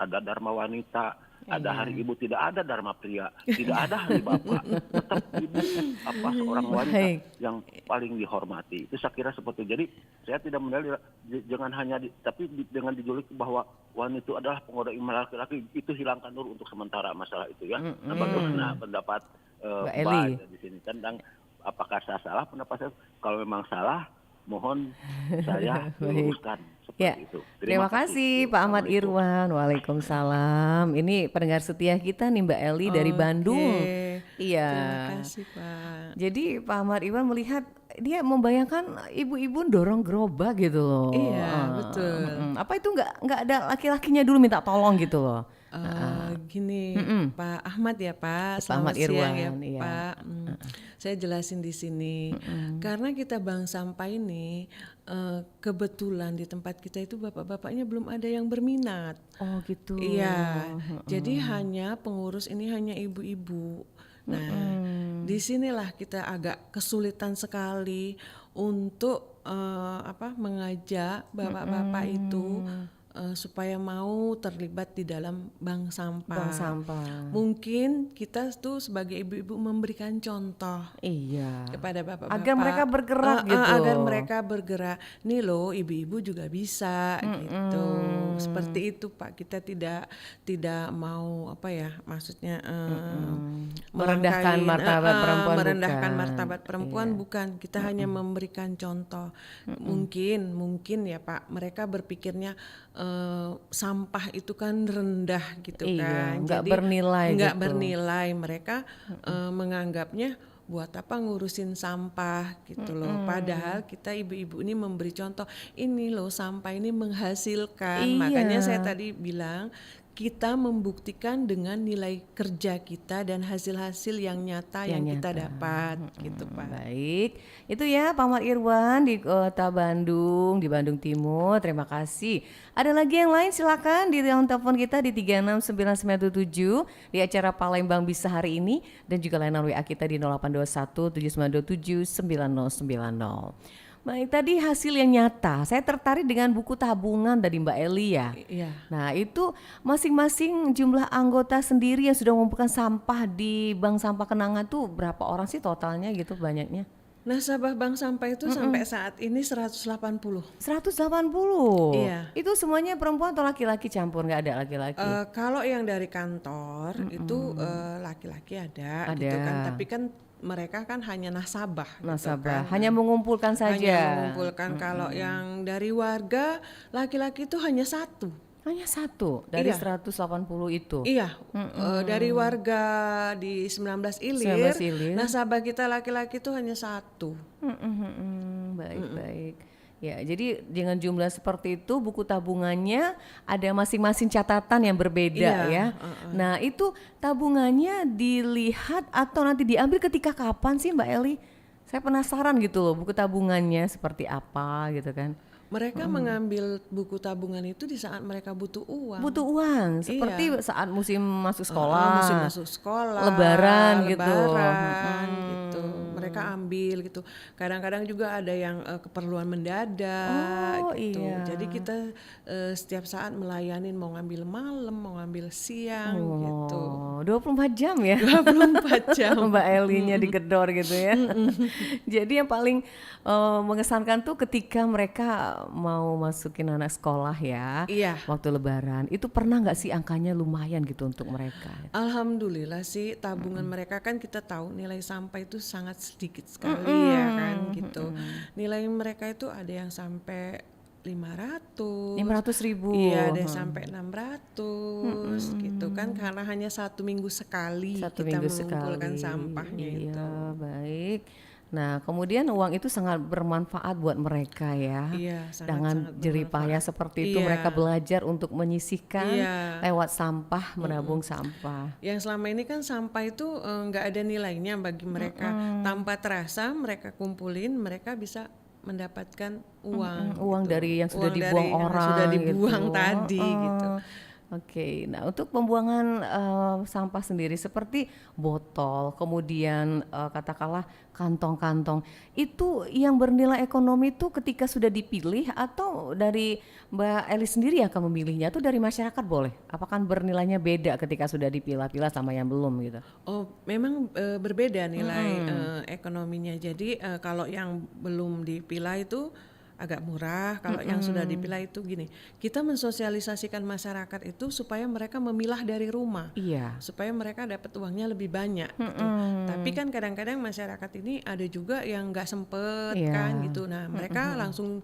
ada dharma wanita, ada hari ibu, tidak ada dharma pria, tidak ada hari bapak, tetap ibu apa seorang wanita Baik. yang paling dihormati. Itu saya kira seperti itu. Jadi saya tidak menilai jangan hanya tapi dengan dijuluki bahwa wanita itu adalah penggoda iman laki-laki, itu hilangkan dulu untuk sementara masalah itu ya. Nah, bagaimana pendapat Mbak Mbak Eli di sini tentang apakah saya salah pendapat saya? Kalau memang salah mohon saya luruskan seperti Ya, itu. terima kasih Pak Ahmad Irwan. Waalaikumsalam. Ini pendengar setia kita nih Mbak Eli dari Bandung. Iya. Terima kasih, Pak. Jadi Pak Ahmad Irwan melihat dia membayangkan ibu-ibu dorong gerobak gitu loh. Iya, betul. Apa itu nggak ada laki-lakinya dulu minta tolong gitu loh? Gini, Pak Ahmad ya Pak, Pak Ahmad selamat siang ya Irwan, iya. Pak. Saya jelasin di sini, karena kita bank sampah ini kebetulan di tempat kita itu bapak-bapaknya belum ada yang berminat. Oh gitu. Iya, jadi hanya pengurus ini hanya ibu-ibu. Nah, disinilah kita agak kesulitan sekali untuk mengajak bapak-bapak itu supaya mau terlibat di dalam bank sampah. Bank sampah. Mungkin kita tuh sebagai ibu-ibu memberikan contoh Iya. kepada bapak-bapak Agar mereka bergerak gitu. agar mereka bergerak. Nih loh, ibu-ibu juga bisa gitu. Seperti itu Pak. Kita tidak mau maksudnya Merendahkan melangkahi, martabat perempuan, merendahkan bukan. martabat perempuan, Iya. bukan. Kita hanya memberikan contoh. Mungkin ya Pak, mereka berpikirnya sampah itu kan rendah gitu Iya, kan. nggak Jadi bernilai nggak gitu. bernilai. Mereka menganggapnya buat apa ngurusin sampah gitu loh. Padahal kita ibu-ibu ini memberi contoh, ini loh sampah ini menghasilkan. Iya. Makanya saya tadi bilang kita membuktikan dengan nilai kerja kita dan hasil-hasil yang nyata yang kita dapat gitu Pak. Baik, itu ya Pak Mat Irwan di Kota Bandung, di Bandung Timur. Terima kasih. Ada lagi yang lain silakan di telepon kita di 36997 di acara Palembang Bisa hari ini, dan juga layanan WA kita di 0821 7927 9090. Baik, tadi hasil yang nyata. Saya tertarik dengan buku tabungan dari Mbak Eli ya. Iya. Nah, itu masing-masing jumlah anggota sendiri yang sudah mengumpulkan sampah di Bank Sampah Kenanga tuh berapa orang sih totalnya gitu banyaknya? Nasabah bank sampah itu sampai saat ini 180. 180. Iya. Itu semuanya perempuan atau laki-laki campur, nggak ada laki-laki? Kalau yang dari kantor itu laki-laki ada gitu kan, tapi kan mereka kan hanya nasabah. Nasabah, gitu kan. hanya mengumpulkan saja. Hanya mengumpulkan. Kalau yang dari warga laki-laki itu hanya satu. Hanya satu dari Iya. 180 itu. Iya, dari warga di 19 Ilir, 19 Ilir. nasabah kita laki-laki itu hanya satu. Baik. Ya, jadi dengan jumlah seperti itu buku tabungannya ada masing-masing catatan yang berbeda Iya, ya. Nah, itu tabungannya dilihat atau nanti diambil ketika kapan sih Mbak Eli? Saya penasaran gitu loh, buku tabungannya seperti apa gitu kan. Mereka mengambil buku tabungan itu di saat mereka butuh uang. Butuh uang, seperti saat musim masuk sekolah. Musim masuk sekolah, Lebaran gitu. gitu. Mereka ambil gitu. Kadang-kadang juga ada yang keperluan mendadak gitu. Iya. Jadi kita setiap saat melayanin, mau ngambil malam, mau ngambil siang gitu. 24 jam ya. 24 jam. Mbak Elinya digedor gitu ya. Jadi yang paling mengesankan tuh ketika mereka mau masukin anak sekolah ya, Iya. waktu Lebaran. Itu pernah nggak sih angkanya lumayan gitu untuk mereka? Alhamdulillah sih tabungan mereka kan kita tahu nilai sampah itu sangat sedikit sekali ya kan gitu. Nilai mereka itu ada yang sampai 500 500.000. Iya, ada yang sampai 600 gitu kan, karena hanya 1 minggu sekali Satu kita minggu mengumpulkan sekali. sampahnya Iya, itu. baik. Nah, kemudian uang itu sangat bermanfaat buat mereka ya. Iya, sangat-sangat Dengan jerih payah seperti itu Iya. mereka belajar untuk menyisihkan Iya. lewat sampah, menabung sampah. Yang selama ini kan sampah itu nggak ada nilainya bagi mereka. Tanpa terasa mereka kumpulin, mereka bisa mendapatkan uang. Uang gitu. dari yang sudah Uang dari dibuang yang orang sudah dibuang gitu. tadi gitu. Oke, nah untuk pembuangan sampah sendiri seperti botol, kemudian katakanlah kantong-kantong, itu yang bernilai ekonomi itu ketika sudah dipilih atau dari Mbak Eli sendiri akan memilihnya, atau dari masyarakat boleh? Apakah bernilainya beda ketika sudah dipilah-pilah sama yang belum gitu? Oh, memang berbeda nilai ekonominya. Jadi kalau yang belum dipilah itu agak murah, kalau yang sudah dipilah itu gini. Kita mensosialisasikan masyarakat itu supaya mereka memilah dari rumah. Iya. Supaya mereka dapat uangnya lebih banyak gitu. Tapi kan kadang-kadang masyarakat ini ada juga yang nggak sempet Iya. kan gitu. Nah, mereka langsung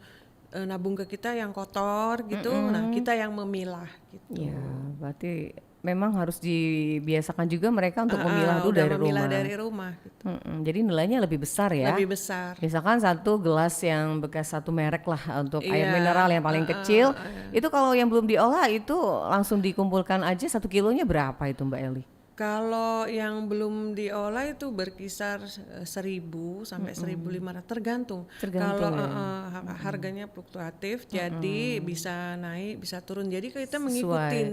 nabung ke kita yang kotor gitu. Nah, kita yang memilah gitu. Iya, berarti memang harus dibiasakan juga mereka untuk memilah dulu udah dari memilah rumah. dari rumah gitu. Jadi nilainya lebih besar ya. Lebih besar. Misalkan satu gelas yang bekas satu merek lah untuk air Iya, mineral yang paling kecil, itu kalau yang belum diolah itu langsung dikumpulkan aja 1 kilonya berapa itu Mbak Eli? Kalau yang belum diolah itu berkisar 1.000 sampai 1.500 tergantung. Tergantung Kalau ya. harganya fluktuatif, jadi bisa naik, bisa turun. Jadi kita mengikuti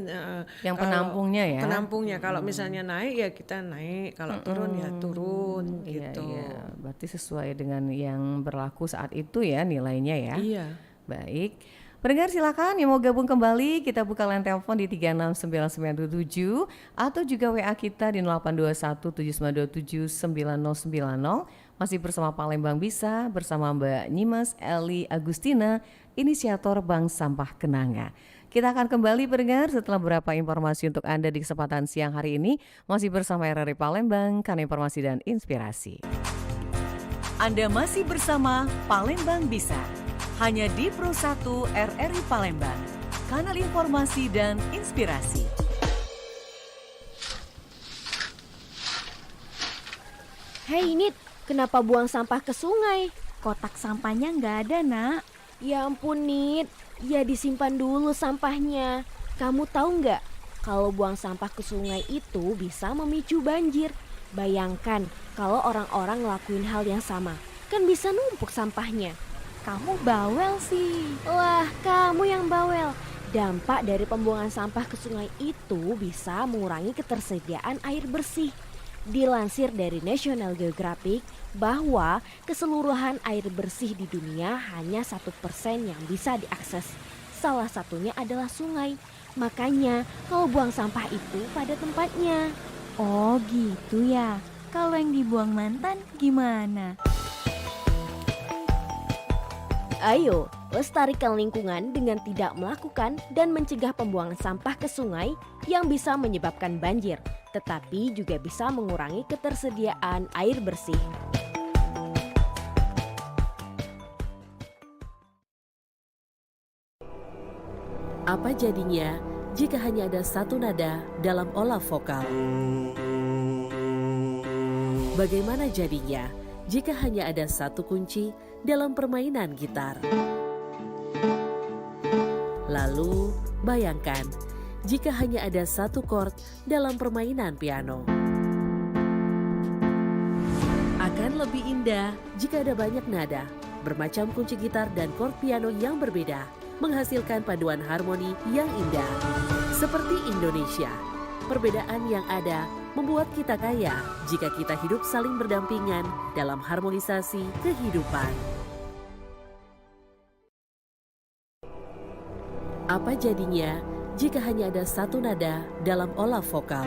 Yang kalau penampungnya ya. Penampungnya. Kalau misalnya naik ya kita naik, kalau turun ya turun gitu. Iya, berarti sesuai dengan yang berlaku saat itu ya nilainya ya. Iya. Baik. Pendengar silakan yang mau gabung kembali, kita buka line telepon di 36997 atau juga WA kita di 082179279090. Masih bersama Palembang Bisa, bersama Mbak Nyimas Eli Agustina, inisiator Bank Sampah Kenanga. Kita akan kembali pendengar setelah beberapa informasi untuk Anda di kesempatan siang hari ini. Masih bersama RRI Palembang, karena informasi dan inspirasi. Anda masih bersama Palembang Bisa. Hanya di Pro 1 RRI Palembang, kanal informasi dan inspirasi. Hei Nit, kenapa buang sampah ke sungai? Kotak sampahnya nggak ada, Nak. Ya ampun Nit, ya disimpan dulu sampahnya. Kamu tahu nggak? kalau buang sampah ke sungai itu bisa memicu banjir. Bayangkan kalau orang-orang ngelakuin hal yang sama, kan bisa numpuk sampahnya. Kamu bawel sih. Wah, kamu yang bawel. Dampak dari pembuangan sampah ke sungai itu bisa mengurangi ketersediaan air bersih. Dilansir dari National Geographic bahwa keseluruhan air bersih di dunia hanya 1% yang bisa diakses. Salah satunya adalah sungai. Makanya kalau buang sampah itu pada tempatnya. Oh gitu ya. Kalau yang dibuang mantan gimana? Ayo, lestarikan lingkungan dengan tidak melakukan dan mencegah pembuangan sampah ke sungai yang bisa menyebabkan banjir, tetapi juga bisa mengurangi ketersediaan air bersih. Apa jadinya jika hanya ada satu nada dalam olah vokal? Bagaimana jadinya jika hanya ada satu kunci dalam permainan gitar? Lalu, bayangkan jika hanya ada satu chord dalam permainan piano. Akan lebih indah jika ada banyak nada, bermacam kunci gitar dan chord piano yang berbeda, menghasilkan paduan harmoni yang indah. Seperti Indonesia, perbedaan yang ada membuat kita kaya jika kita hidup saling berdampingan dalam harmonisasi kehidupan. Apa jadinya jika hanya ada satu nada dalam olah vokal?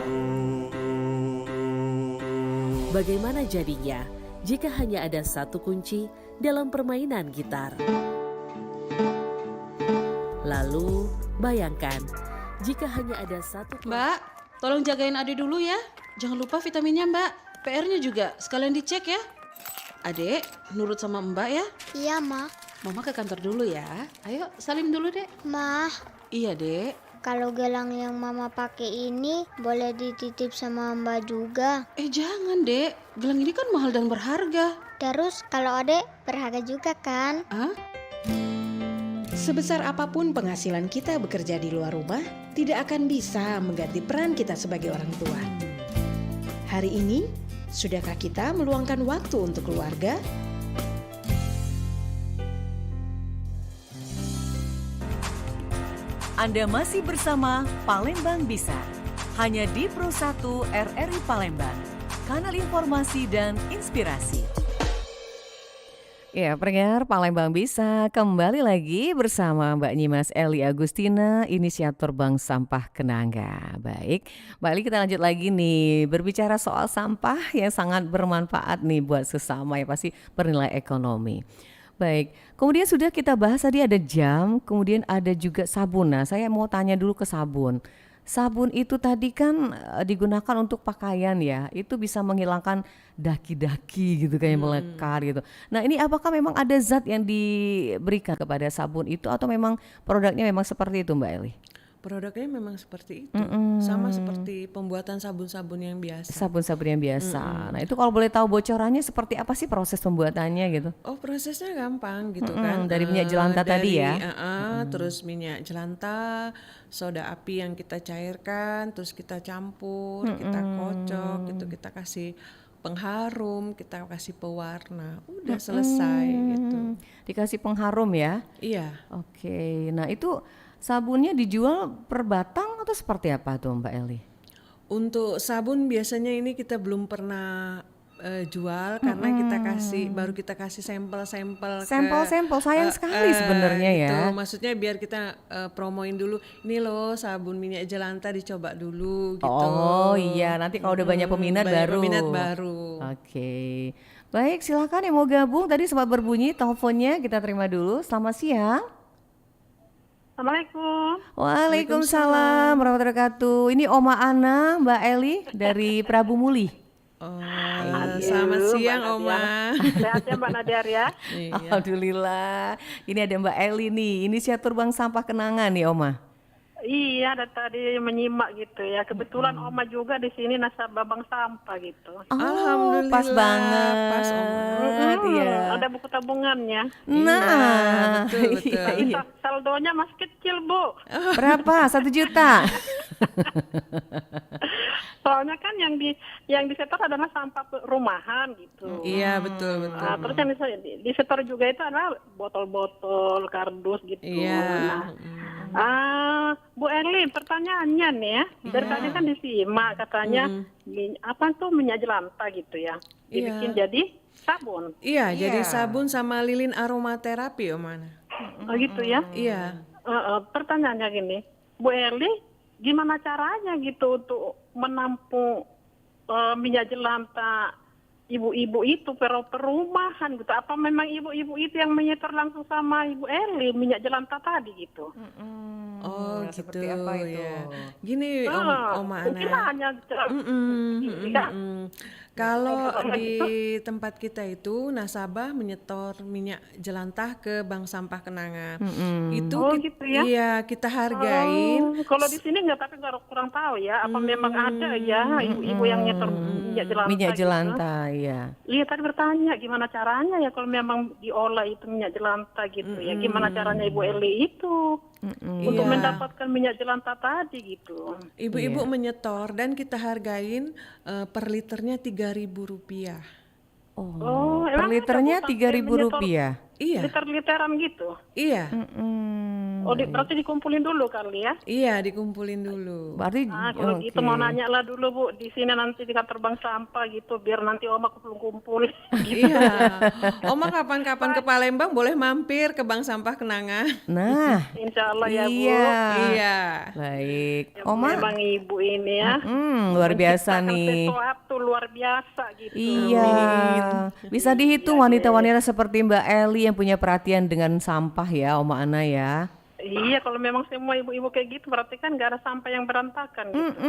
Bagaimana jadinya jika hanya ada satu kunci dalam permainan gitar? Lalu, bayangkan jika hanya ada satu... Mbak, tolong jagain Ade dulu ya. Jangan lupa vitaminnya Mbak. PR-nya juga sekalian dicek ya. Adek, nurut sama Mbak ya. Iya, Ma. Mama ke kantor dulu ya. Ayo, salim dulu, Dek. Ma. Iya, Dek. Kalau gelang yang Mama pakai ini boleh dititip sama Mbak juga. Jangan, Dek. Gelang ini kan mahal dan berharga. Terus kalau Adek berharga juga kan? Sebesar apapun penghasilan kita bekerja di luar rumah, tidak akan bisa mengganti peran kita sebagai orang tua. Hari ini, sudahkah kita meluangkan waktu untuk keluarga? Anda masih bersama Palembang Bisa, hanya di Pro 1 RRI Palembang, kanal informasi dan inspirasi. Ya, pendengar Palembang Bisa kembali lagi bersama Mbak Nyimas Eli Agustina, inisiator Bank Sampah Kenanga. Baik, Mbak Eli, kita lanjut lagi nih, berbicara soal sampah yang sangat bermanfaat nih buat sesama, ya pasti bernilai ekonomi. Baik, kemudian sudah kita bahas tadi ada jam, kemudian ada juga sabun. Nah, saya mau tanya dulu ke sabun. Sabun itu tadi kan digunakan untuk pakaian ya, itu bisa menghilangkan daki-daki gitu kayak melekat gitu. Nah, ini apakah memang ada zat yang diberikan kepada sabun itu atau memang produknya memang seperti itu Mbak Eli? Produknya memang seperti itu, sama seperti pembuatan sabun-sabun yang biasa. Sabun-sabun yang biasa. Nah, itu kalau boleh tahu bocorannya seperti apa sih proses pembuatannya gitu? Oh, prosesnya gampang gitu kan. Dari minyak jelantah tadi ya? Terus minyak jelantah, soda api yang kita cairkan, terus kita campur, kita kocok, gitu, kita kasih pengharum, kita kasih pewarna, udah selesai gitu. Dikasih pengharum ya? Iya. Oke, nah itu sabunnya dijual per batang atau seperti apa tuh Mbak Eli? Untuk sabun biasanya ini kita belum pernah jual karena baru kita kasih sampel-sampel. Sampel-sampel sayang sekali sebenarnya ya. Gitu. Maksudnya biar kita promoin dulu, ini loh sabun minyak jelantah dicoba dulu gitu. Oh iya, nanti kalau udah banyak peminat baru. Oke. Baik, silakan yang mau gabung, tadi sempat berbunyi teleponnya, kita terima dulu. Selamat siang. Assalamualaikum. Waalaikumsalam warahmatullahi wabarakatuh. Ini Oma Ana, Mbak Eli dari Prabu Muli. Selamat siang Oma. Sehat ya Mbak Nadiar ya. Alhamdulillah. Ini ada Mbak Eli nih, inisiator Bank Sampah Kenangan nih Oma. Iya, ada tadi menyimak gitu ya. Kebetulan Oma juga di sini nasabah bank sampah gitu. Oh, pas banget. Pas Oma. Iya. Ada buku tabungannya. Nah, betul. Tapi saldonya masih kecil, Bu. Berapa? 1 juta? Soalnya kan yang disetor adalah sampah rumahan gitu. Iya, betul. Nah, terus yang disetor juga itu adalah botol-botol, kardus gitu. Iya. Bu Erlin, pertanyaannya nih ya. Dari tadi kan disimak katanya apa tuh minyak jelantah gitu ya. Dibikin jadi sabun. Iya, jadi sabun sama lilin aromaterapi, Oma. Oh gitu ya? Iya. Pertanyaannya gini, Bu Erlin, gimana caranya gitu untuk menampung minyak jelantah ibu-ibu itu perumahan gitu? Apa memang ibu-ibu itu yang menyetor langsung sama Ibu Erli minyak jelantah tadi gitu? Oh, gitu. Seperti apa itu? Ya. Gini, Oma mungkin hanya kalau di tempat kita itu nasabah menyetor minyak jelantah ke bank sampah Kenanga. Itu gitu ya? Iya, kita hargain. Kalau di sini tapi kurang tahu ya. Apa memang ada ya ibu-ibu yang nyetor minyak jelantah? Minyak gitu? jelantah, iya. Iya, tadi bertanya gimana caranya ya kalau memang diolah itu minyak jelantah gitu ya. Gimana caranya Ibu Eli itu untuk mendapatkan minyak jelantah tadi gitu. Ibu-ibu menyetor dan kita hargain per liternya Rp3.000. Oh, per liternya Rp3.000. Iya. Liter-literan gitu. Iya. Berarti dikumpulin dulu kali ya? Iya, dikumpulin dulu. Berarti kalau gitu mau nanya lah dulu Bu, di sini nanti di kantor bank sampah gitu, biar nanti Oma kumpul-kumpul. Iya. Oma kapan-kapan ke Palembang boleh mampir ke bank sampah Kenanga. Nah, Insya Allah ya Bu. Iya. Baik. Ya, Oma. memang Ibu ini ya. Luar biasa nih. Sesuatu luar biasa gitu. Iya. Bisa dihitung wanita-wanita seperti Mbak Eli yang punya perhatian dengan sampah ya, Oma Ana ya. Iya, kalau memang semua ibu-ibu kayak gitu berarti kan nggak ada sampah yang berantakan gitu.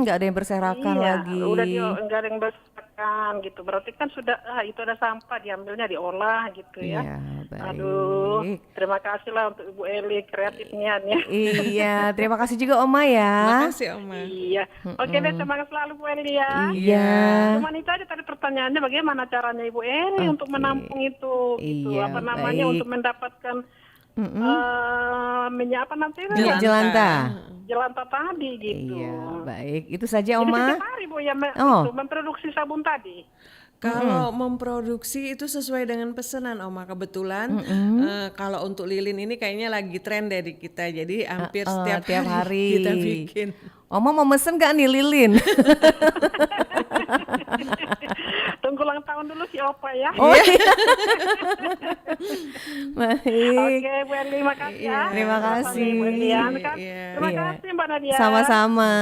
Nggak ada yang berserakan lagi. Udah nggak ada yang berserakan gitu. Berarti kan sudah itu ada sampah diambilnya diolah gitu ya. Iya, baik. Aduh, terima kasih lah untuk Ibu Eli kreatifnya ya. Iya, terima kasih juga Oma ya. Makasih Oma. Iya. Oke deh, semangat selalu Bu Eli ya. Iya. Cuman itu aja tadi pertanyaannya bagaimana caranya Ibu Eli untuk menampung itu gitu. Iya, Apa namanya baik. untuk mendapatkan minyak apa nanti? Minyak jelantah. Jelantah tadi gitu. Iya, baik. Itu saja Jadi Oma. setiap hari Bu ya Oh. memproduksi sabun tadi. Kalau memproduksi itu sesuai dengan pesanan Oma. Kebetulan kalau untuk lilin ini kayaknya lagi tren dari kita. Jadi hampir setiap hari kita bikin. Oma mau mesen gak nih lilin? Tunggu ulang tahun dulu si Opa ya. Oh iya. Baik. Oke, Bu Eli, makasih ya. Terima kasih. Terima kasih Mbak Nadia. Sama-sama.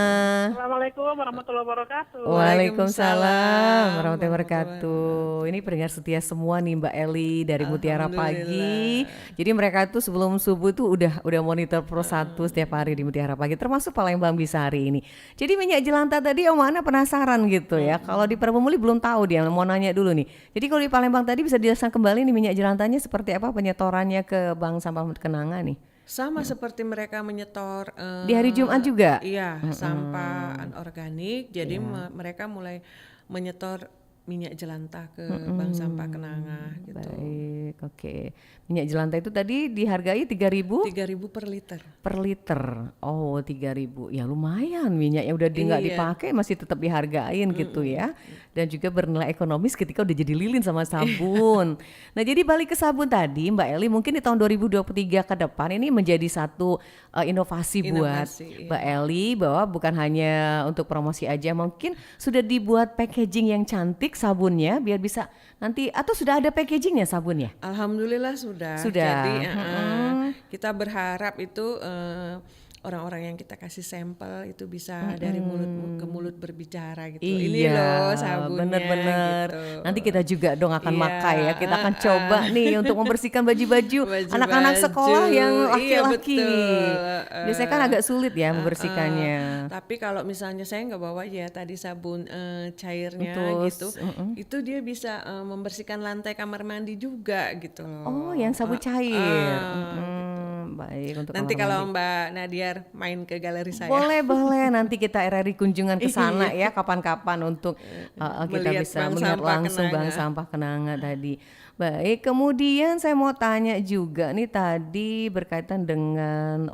Assalamualaikum warahmatullahi wabarakatuh. Waalaikumsalam warahmatullahi wabarakatuh. Ini pendengar setia semua nih Mbak Eli dari Mutiara Pagi. Jadi mereka tuh sebelum subuh tuh udah monitor Pro 1 setiap hari di Mutiara Pagi, termasuk Palembang Bisa hari ini. Jadi minyak jelantah tadi Om Ana penasaran gitu ya. Kalau di Permumuli belum tahu, dia mau nanya dulu nih. Jadi kalau di Palembang tadi bisa dijelaskan kembali nih minyak jelantahnya seperti apa penyetorannya ke Bank Sampah Kenanga nih? Sama seperti mereka menyetor di hari Jumat juga? Iya, sampah anorganik. Jadi mereka mulai menyetor minyak jelantah ke Bank Sampah Kenanga gitu. Baik, oke. Minyak jelantah itu tadi dihargai 3.000? 3.000 per liter. Per liter. Oh, 3.000. Ya lumayan, minyaknya udah nggak dipakai masih tetap dihargain gitu ya. Dan juga bernilai ekonomis ketika udah jadi lilin sama sabun. Nah, jadi balik ke sabun tadi, Mbak Eli, mungkin di tahun 2023 ke depan ini menjadi satu inovasi buat Mbak Eli, bahwa bukan hanya untuk promosi aja, mungkin sudah dibuat packaging yang cantik sabunnya biar bisa nanti, atau sudah ada packagingnya sabunnya? Alhamdulillah sudah. Jadi kita berharap itu orang-orang yang kita kasih sampel itu bisa dari mulut ke mulut berbicara gitu. Iya, ini loh sabunnya. Bener-bener. Gitu. Nanti kita juga dong akan makai ya. Kita akan coba nih untuk membersihkan baju-baju anak-anak sekolah yang laki-laki. Biasanya kan agak sulit ya membersihkannya. Tapi kalau misalnya saya nggak bawa ya tadi sabun cairnya gitu, itu dia bisa membersihkan lantai kamar mandi juga gitu loh. Oh, yang sabun cair. Baik, untuk Nanti kamar kalau mandi. Mbak Nadiar main ke galeri saya. Boleh nanti kita RRI kunjungan ke sana ya kapan-kapan untuk kita Melihat bisa bank melihat sampah langsung bank kenanga. sampah kenanga tadi. Baik, kemudian saya mau tanya juga nih tadi berkaitan dengan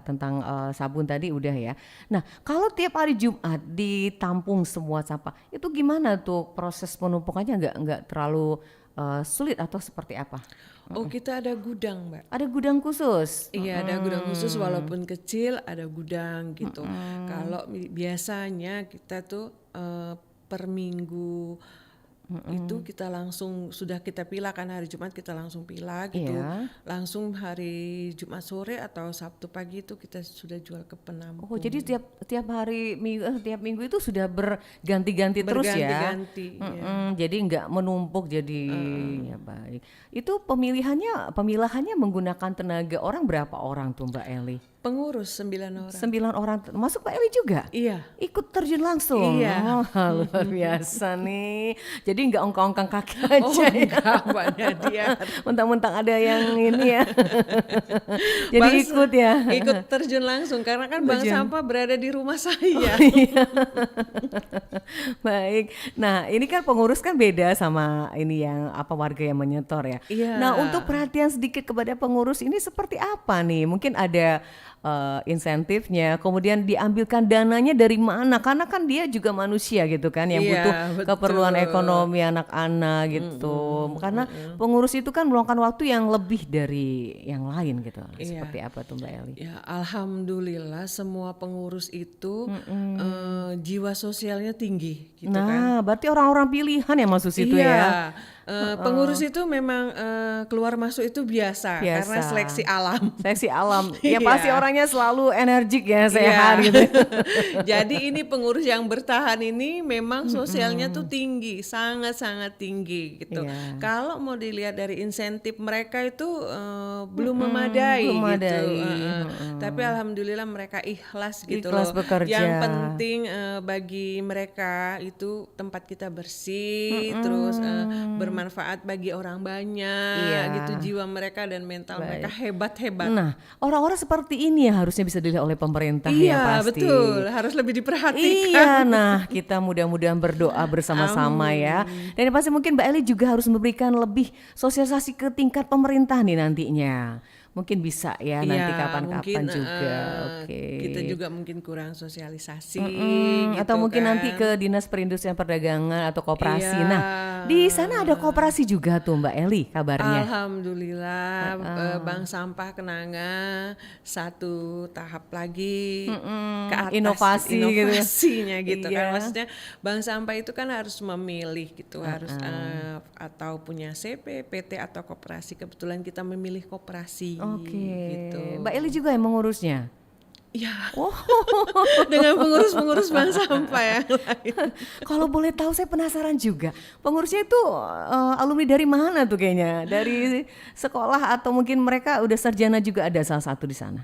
tentang sabun tadi udah ya. Nah, kalau tiap hari Jumat ditampung semua sampah, itu gimana tuh proses penumpukannya nggak terlalu sulit atau seperti apa? Oh, kita ada gudang, Mbak. Ada gudang khusus? Iya, ada gudang khusus walaupun kecil ada gudang gitu. Kalau biasanya kita tuh per minggu itu kita langsung sudah kita pilah kan hari Jumat kita langsung pilah gitu. Iya. Langsung hari Jumat sore atau Sabtu pagi itu kita sudah jual ke penampung. Oh, jadi tiap hari tiap minggu itu sudah berganti-ganti terus ya? Berganti-ganti, ya. Jadi nggak menumpuk jadi ya baik. Itu pemilahannya menggunakan tenaga orang berapa orang tuh Mbak Eli? Pengurus 9 orang. 9 orang, masuk Mbak Eli juga? Iya. Ikut terjun langsung? Iya. Luar biasa nih. Jadi nggak ongkang-ongkang kaki aja Oh, ya? enggak, Mbak Nadia. Mentang-mentang ada yang ini ya. Jadi ikut ya? Ikut terjun langsung karena kan bank Terjun. sampah berada di rumah saya. Baik. Nah, ini kan pengurus kan beda sama ini yang warga yang menyetor ya. Iya. Nah, untuk perhatian sedikit kepada pengurus ini seperti apa nih? Mungkin ada insentifnya, kemudian diambilkan dananya dari mana? Karena kan dia juga manusia gitu kan yang Iya, butuh betul. keperluan ekonomi anak-anak gitu. Karena pengurus itu kan meluangkan waktu yang lebih dari yang lain gitu. Iya. Seperti apa tuh Mbak Eli? Ya, alhamdulillah semua pengurus itu jiwa sosialnya tinggi gitu kan. Nah, berarti orang-orang pilihan yang masuk situ ya? Pengurus itu memang keluar masuk itu biasa karena seleksi alam. Seleksi alam. Ya pasti Iya. orangnya selalu energik ya, sehat Iya. gitu. Jadi ini pengurus yang bertahan ini memang sosialnya tuh tinggi, sangat-sangat tinggi gitu. Iya. Kalau mau dilihat dari insentif mereka itu belum memadai belum gitu. memadai. Tapi alhamdulillah mereka ikhlas gitu Ikhlas loh. bekerja. Yang penting bagi mereka itu tempat kita bersih, terus bermanfaat bagi orang banyak Iya. gitu, jiwa mereka dan mental Baik. mereka hebat-hebat. Nah, orang-orang seperti ini yang harusnya bisa dilihat oleh pemerintah ya Iya, pasti. betul. Harus lebih diperhatikan. Iya, nah kita mudah-mudahan berdoa bersama-sama ya. Dan yang pasti mungkin Mbak Eli juga harus memberikan lebih sosialisasi ke tingkat pemerintah nih nantinya. Mungkin bisa ya nanti Iya, kapan-kapan mungkin, juga. Oke. Kita juga mungkin kurang sosialisasi gitu atau mungkin kan. nanti ke Dinas Perindustrian Perdagangan atau koperasi. Iya. Nah, di sana ada koperasi juga tuh Mbak Eli kabarnya. Alhamdulillah Bank Sampah Kenanga satu tahap lagi ke atas Inovasi gitu ya. inovasinya gitu kan. Iya. Maksudnya bank sampah itu kan harus memilih gitu, harus atau punya CP, PT atau koperasi. Kebetulan kita memilih koperasi. Oke. Gitu. Mbak Eli juga yang mengurusnya. Iya. Oh. Dengan pengurus-pengurus bank sampah yang lain. Kalau boleh tahu saya penasaran juga. Pengurusnya itu alumni dari mana tuh kayaknya? Dari sekolah atau mungkin mereka udah sarjana juga ada salah satu di sana?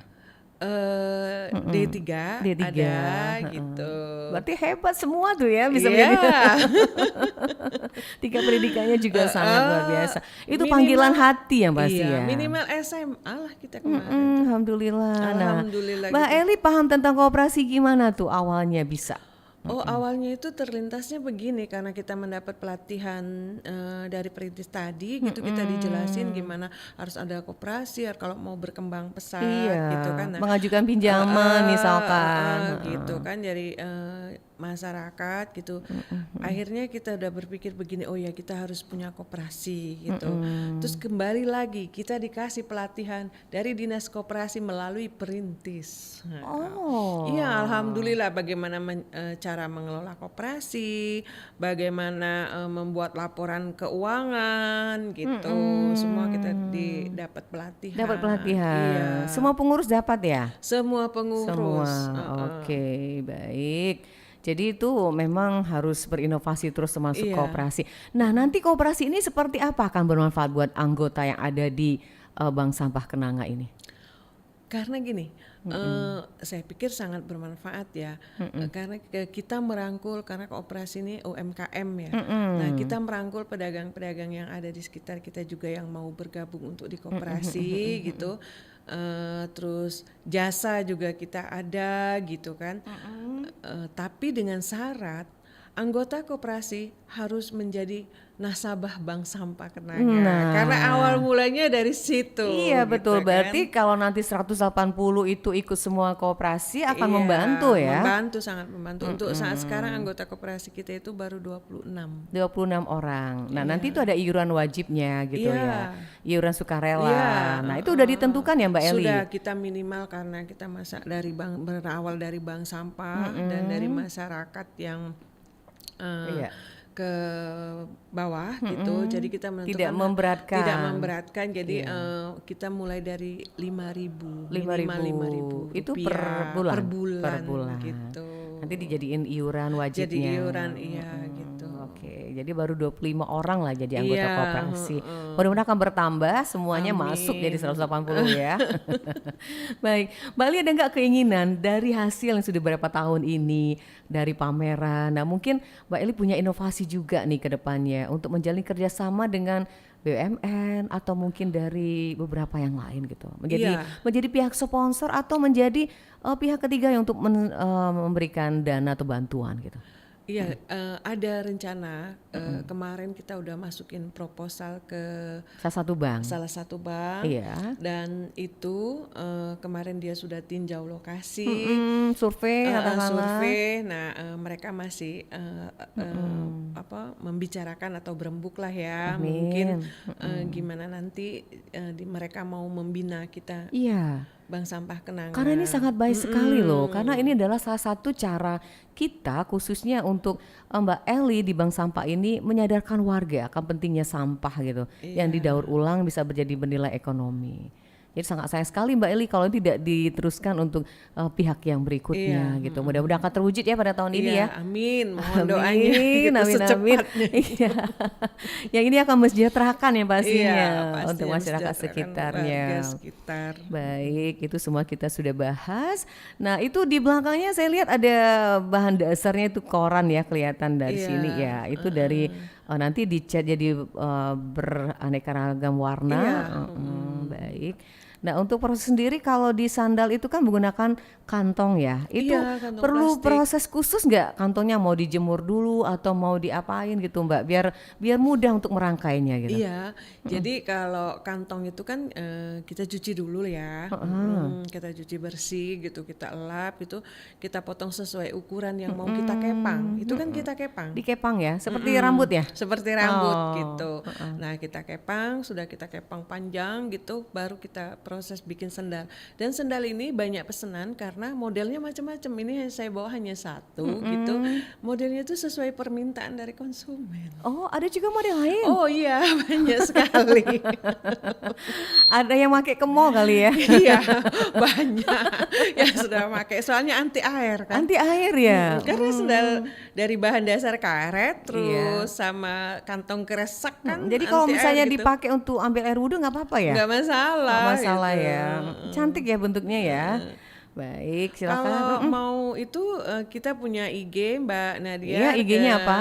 D3 ada gitu. Berarti hebat semua tuh ya bisa Iya. menjadi. Tingkat pendidikannya juga sangat luar biasa. Itu panggilan hati yang pasti iya, ya. minimal SMA lah kita kemarin. Alhamdulillah. Alhamdulillah Nah, Mbak gitu. Eli paham tentang koperasi gimana tuh awalnya bisa? Oh, awalnya itu terlintasnya begini karena kita mendapat pelatihan dari perintis tadi gitu, kita dijelasin gimana harus ada koperasi kalau mau berkembang pesat gitu kan. Nah, mengajukan pinjaman misalkan. Gitu kan dari masyarakat gitu. Akhirnya kita udah berpikir begini, oh ya kita harus punya koperasi gitu. Terus kembali lagi kita dikasih pelatihan dari Dinas Koperasi melalui perintis. Oh. Iya, alhamdulillah bagaimana cara mengelola koperasi, bagaimana membuat laporan keuangan gitu. Semua kita dapat pelatihan. Dapat pelatihan. Iya. Semua pengurus dapat ya? Semua pengurus. Semua. Oke, baik. Jadi itu memang harus berinovasi terus termasuk Iya. koperasi. Nah, nanti koperasi ini seperti apa akan bermanfaat buat anggota yang ada di Bank Sampah Kenanga ini? Karena gini, saya pikir sangat bermanfaat ya, karena kita merangkul, karena koperasi ini UMKM ya. Nah, kita merangkul pedagang-pedagang yang ada di sekitar kita juga yang mau bergabung untuk di koperasi gitu. Terus jasa juga kita ada gitu kan. Tapi dengan syarat anggota koperasi harus menjadi nasabah Bank Sampah Kenanga. Nah. Karena awal mulanya dari situ. Iya betul, gitu berarti kan. kalau nanti 180 itu ikut semua koperasi akan Iya, membantu ya. Membantu, sangat membantu. Untuk saat sekarang anggota koperasi kita itu baru 26. 26 orang. Nah, Iya. nanti itu ada iuran wajibnya gitu Iya. ya. Iuran sukarela. Iya, Nah, itu udah ditentukan ya Mbak Eli? Sudah, kita minimal karena kita dari bank, berawal dari bank sampah dan dari masyarakat yang Iya. ke bawah gitu. Jadi kita menentukan Tidak memberatkan. Tidak memberatkan. Jadi kita mulai dari 5.000 minimal 5.000 itu rupiah per bulan. per bulan gitu. Nanti dijadiin iuran wajibnya. Jadi iuran iya gitu. Oke, jadi baru 25 orang lah jadi anggota Iya, koperasi. Mudah-mudahan akan bertambah, semuanya Amin. masuk jadi 180 ya. Baik, Mbak Eli ada nggak keinginan dari hasil yang sudah berapa tahun ini dari pameran? Nah mungkin Mbak Eli punya inovasi juga nih ke depannya untuk menjalin kerjasama dengan BUMN atau mungkin dari beberapa yang lain gitu. Menjadi pihak sponsor atau menjadi pihak ketiga yang untuk memberikan dana atau bantuan gitu. Iya, ada rencana kemarin kita udah masukin proposal ke salah satu bank, Iya. dan itu kemarin dia sudah tinjau lokasi, survei, survei. Nah, mereka masih membicarakan atau berembuk lah ya, Amin. mungkin gimana nanti mereka mau membina kita. Iya. Bank Sampah Kenanga. Karena ini sangat baik sekali loh, karena ini adalah salah satu cara kita khususnya untuk Mbak Eli di Bank Sampah ini menyadarkan warga akan pentingnya sampah gitu, yang didaur ulang bisa menjadi bernilai ekonomi. Jadi sangat sayang sekali Mbak Eli kalau tidak diteruskan untuk pihak yang berikutnya gitu. Mudah-mudahan akan terwujud ya pada tahun ini ya. Amin, mohon doanya gitu amin. secepatnya. Iya. Yang ini akan mensejahterakan ya pastinya pasti untuk masyarakat sekitarnya. Warga sekitar. Baik, itu semua kita sudah bahas. Nah, itu di belakangnya saya lihat ada bahan dasarnya itu koran ya, kelihatan dari sini ya. Itu dari nanti dicat jadi beraneka ragam warna. Baik. Nah, untuk proses sendiri kalau di sandal itu kan menggunakan kantong ya. Itu kantong perlu plastik. proses khusus nggak kantongnya, mau dijemur dulu atau mau diapain gitu Mbak, biar mudah untuk merangkainya gitu. Iya, jadi kalau kantong itu kan kita cuci dulu ya, kita cuci bersih gitu, kita elap gitu, kita potong sesuai ukuran yang mau kita kepang. Itu kan kita kepang. Dikepang ya, seperti rambut ya? Seperti rambut gitu. Nah, kita kepang, sudah kita kepang panjang gitu, baru kita proses bikin sendal. Dan sendal ini banyak pesanan karena modelnya macam-macam. Ini saya bawa hanya satu gitu. Modelnya itu sesuai permintaan dari konsumen. Oh, ada juga model lain? Oh iya, banyak sekali. Ada yang pakai ke mall kali ya? Iya, banyak yang sudah pakai. Soalnya anti air kan. Anti air ya? Karena sendal dari bahan dasar karet, terus sama kantong kresek kan. Jadi kalau anti misalnya air gitu. dipakai untuk ambil air wudhu nggak apa-apa ya? Nggak masalah. Nggak masalah gitu. ya. Cantik ya bentuknya ya. Baik, silakan. Kalau mau itu kita punya IG Mbak Nadia. Iya, IG-nya apa?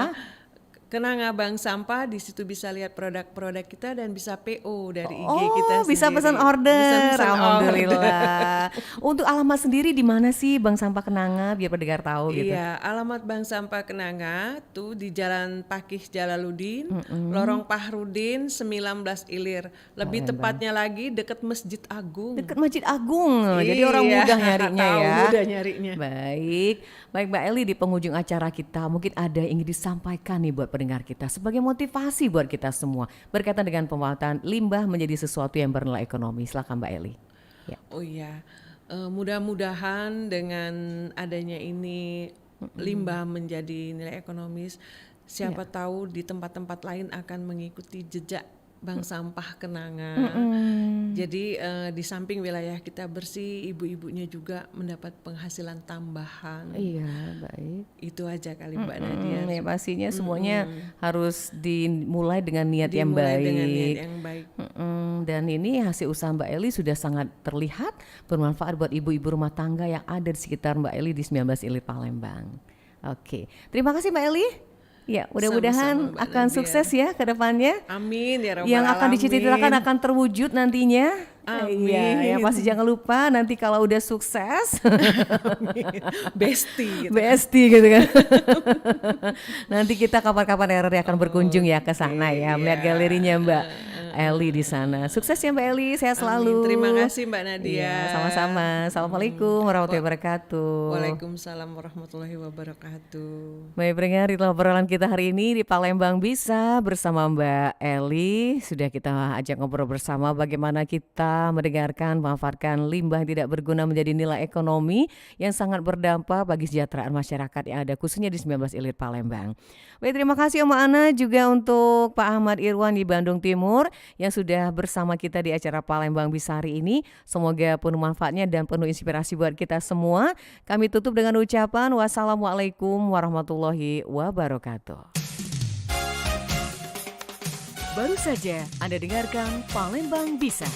Kenanga Bank Sampah, di situ bisa lihat produk-produk kita dan bisa PO dari IG Oh, kita bisa sendiri. pesan order. Bisa pesan Alhamdulillah. Untuk alamat sendiri di mana sih Bank Sampah Kenanga biar pendengar tahu gitu? Iya, alamat Bank Sampah Kenanga tuh di Jalan Pakih Jalaluddin, Lorong Pahrudin 19 Ilir. Lebih tepatnya lagi dekat Masjid Agung. Dekat Masjid Agung. Jadi orang mudah nyarinya tahu, ya. mudah nyarinya. Baik Mbak Eli, di penghujung acara kita mungkin ada yang ingin disampaikan nih buat pendengar kita sebagai motivasi buat kita semua berkaitan dengan pemanfaatan limbah menjadi sesuatu yang bernilai ekonomi. Silakan Mbak Eli. Ya. Oh iya, mudah-mudahan dengan adanya ini limbah menjadi nilai ekonomis. Siapa tahu di tempat-tempat lain akan mengikuti jejak bank sampah kenangan. Jadi di samping wilayah kita bersih, ibu-ibunya juga mendapat penghasilan tambahan. Iya, baik. Itu aja kali Mbak Nadia. Ya pastinya semuanya harus dimulai dengan niat yang Dimulai baik. dengan niat yang baik. Dan ini hasil usaha Mbak Eli sudah sangat terlihat bermanfaat buat ibu-ibu rumah tangga yang ada di sekitar Mbak Eli di 19 Ilir Palembang. Oke, terima kasih Mbak Eli. Ya, mudah-mudahan Sama-sama, Mbak akan Nadia. sukses ya ke depannya. Amin ya rabbal Yang akan alamin. dicita-citakan akan terwujud nantinya. Amin. Iya, yang pasti jangan lupa nanti kalau udah sukses Besti gitu. Besti gitu kan. Nanti kita kapan-kapan RRI akan berkunjung ya ke sana ya, melihat galerinya Mbak Eli di sana. Sukses ya Mbak Eli, sehat selalu. Terima kasih Mbak Nadia. Iya, sama-sama. Assalamualaikum warahmatullahi wabarakatuh. Waalaikumsalam warahmatullahi wabarakatuh. Baik pendengar, itulah obrolan kita hari ini di Palembang Bisa bersama Mbak Eli. Sudah kita ajak ngobrol bersama bagaimana kita mendengarkan, memanfaatkan limbah yang tidak berguna menjadi nilai ekonomi yang sangat berdampak bagi kesejahteraan masyarakat yang ada khususnya di 19 Ilir Palembang. Baik, terima kasih Oma Ana, juga untuk Pak Ahmad Irwan di Bandung Timur yang sudah bersama kita di acara Palembang Bisa hari ini. Semoga penuh manfaatnya dan penuh inspirasi buat kita semua. Kami tutup dengan ucapan wassalamualaikum warahmatullahi wabarakatuh. Baru saja Anda dengarkan Palembang Bisa.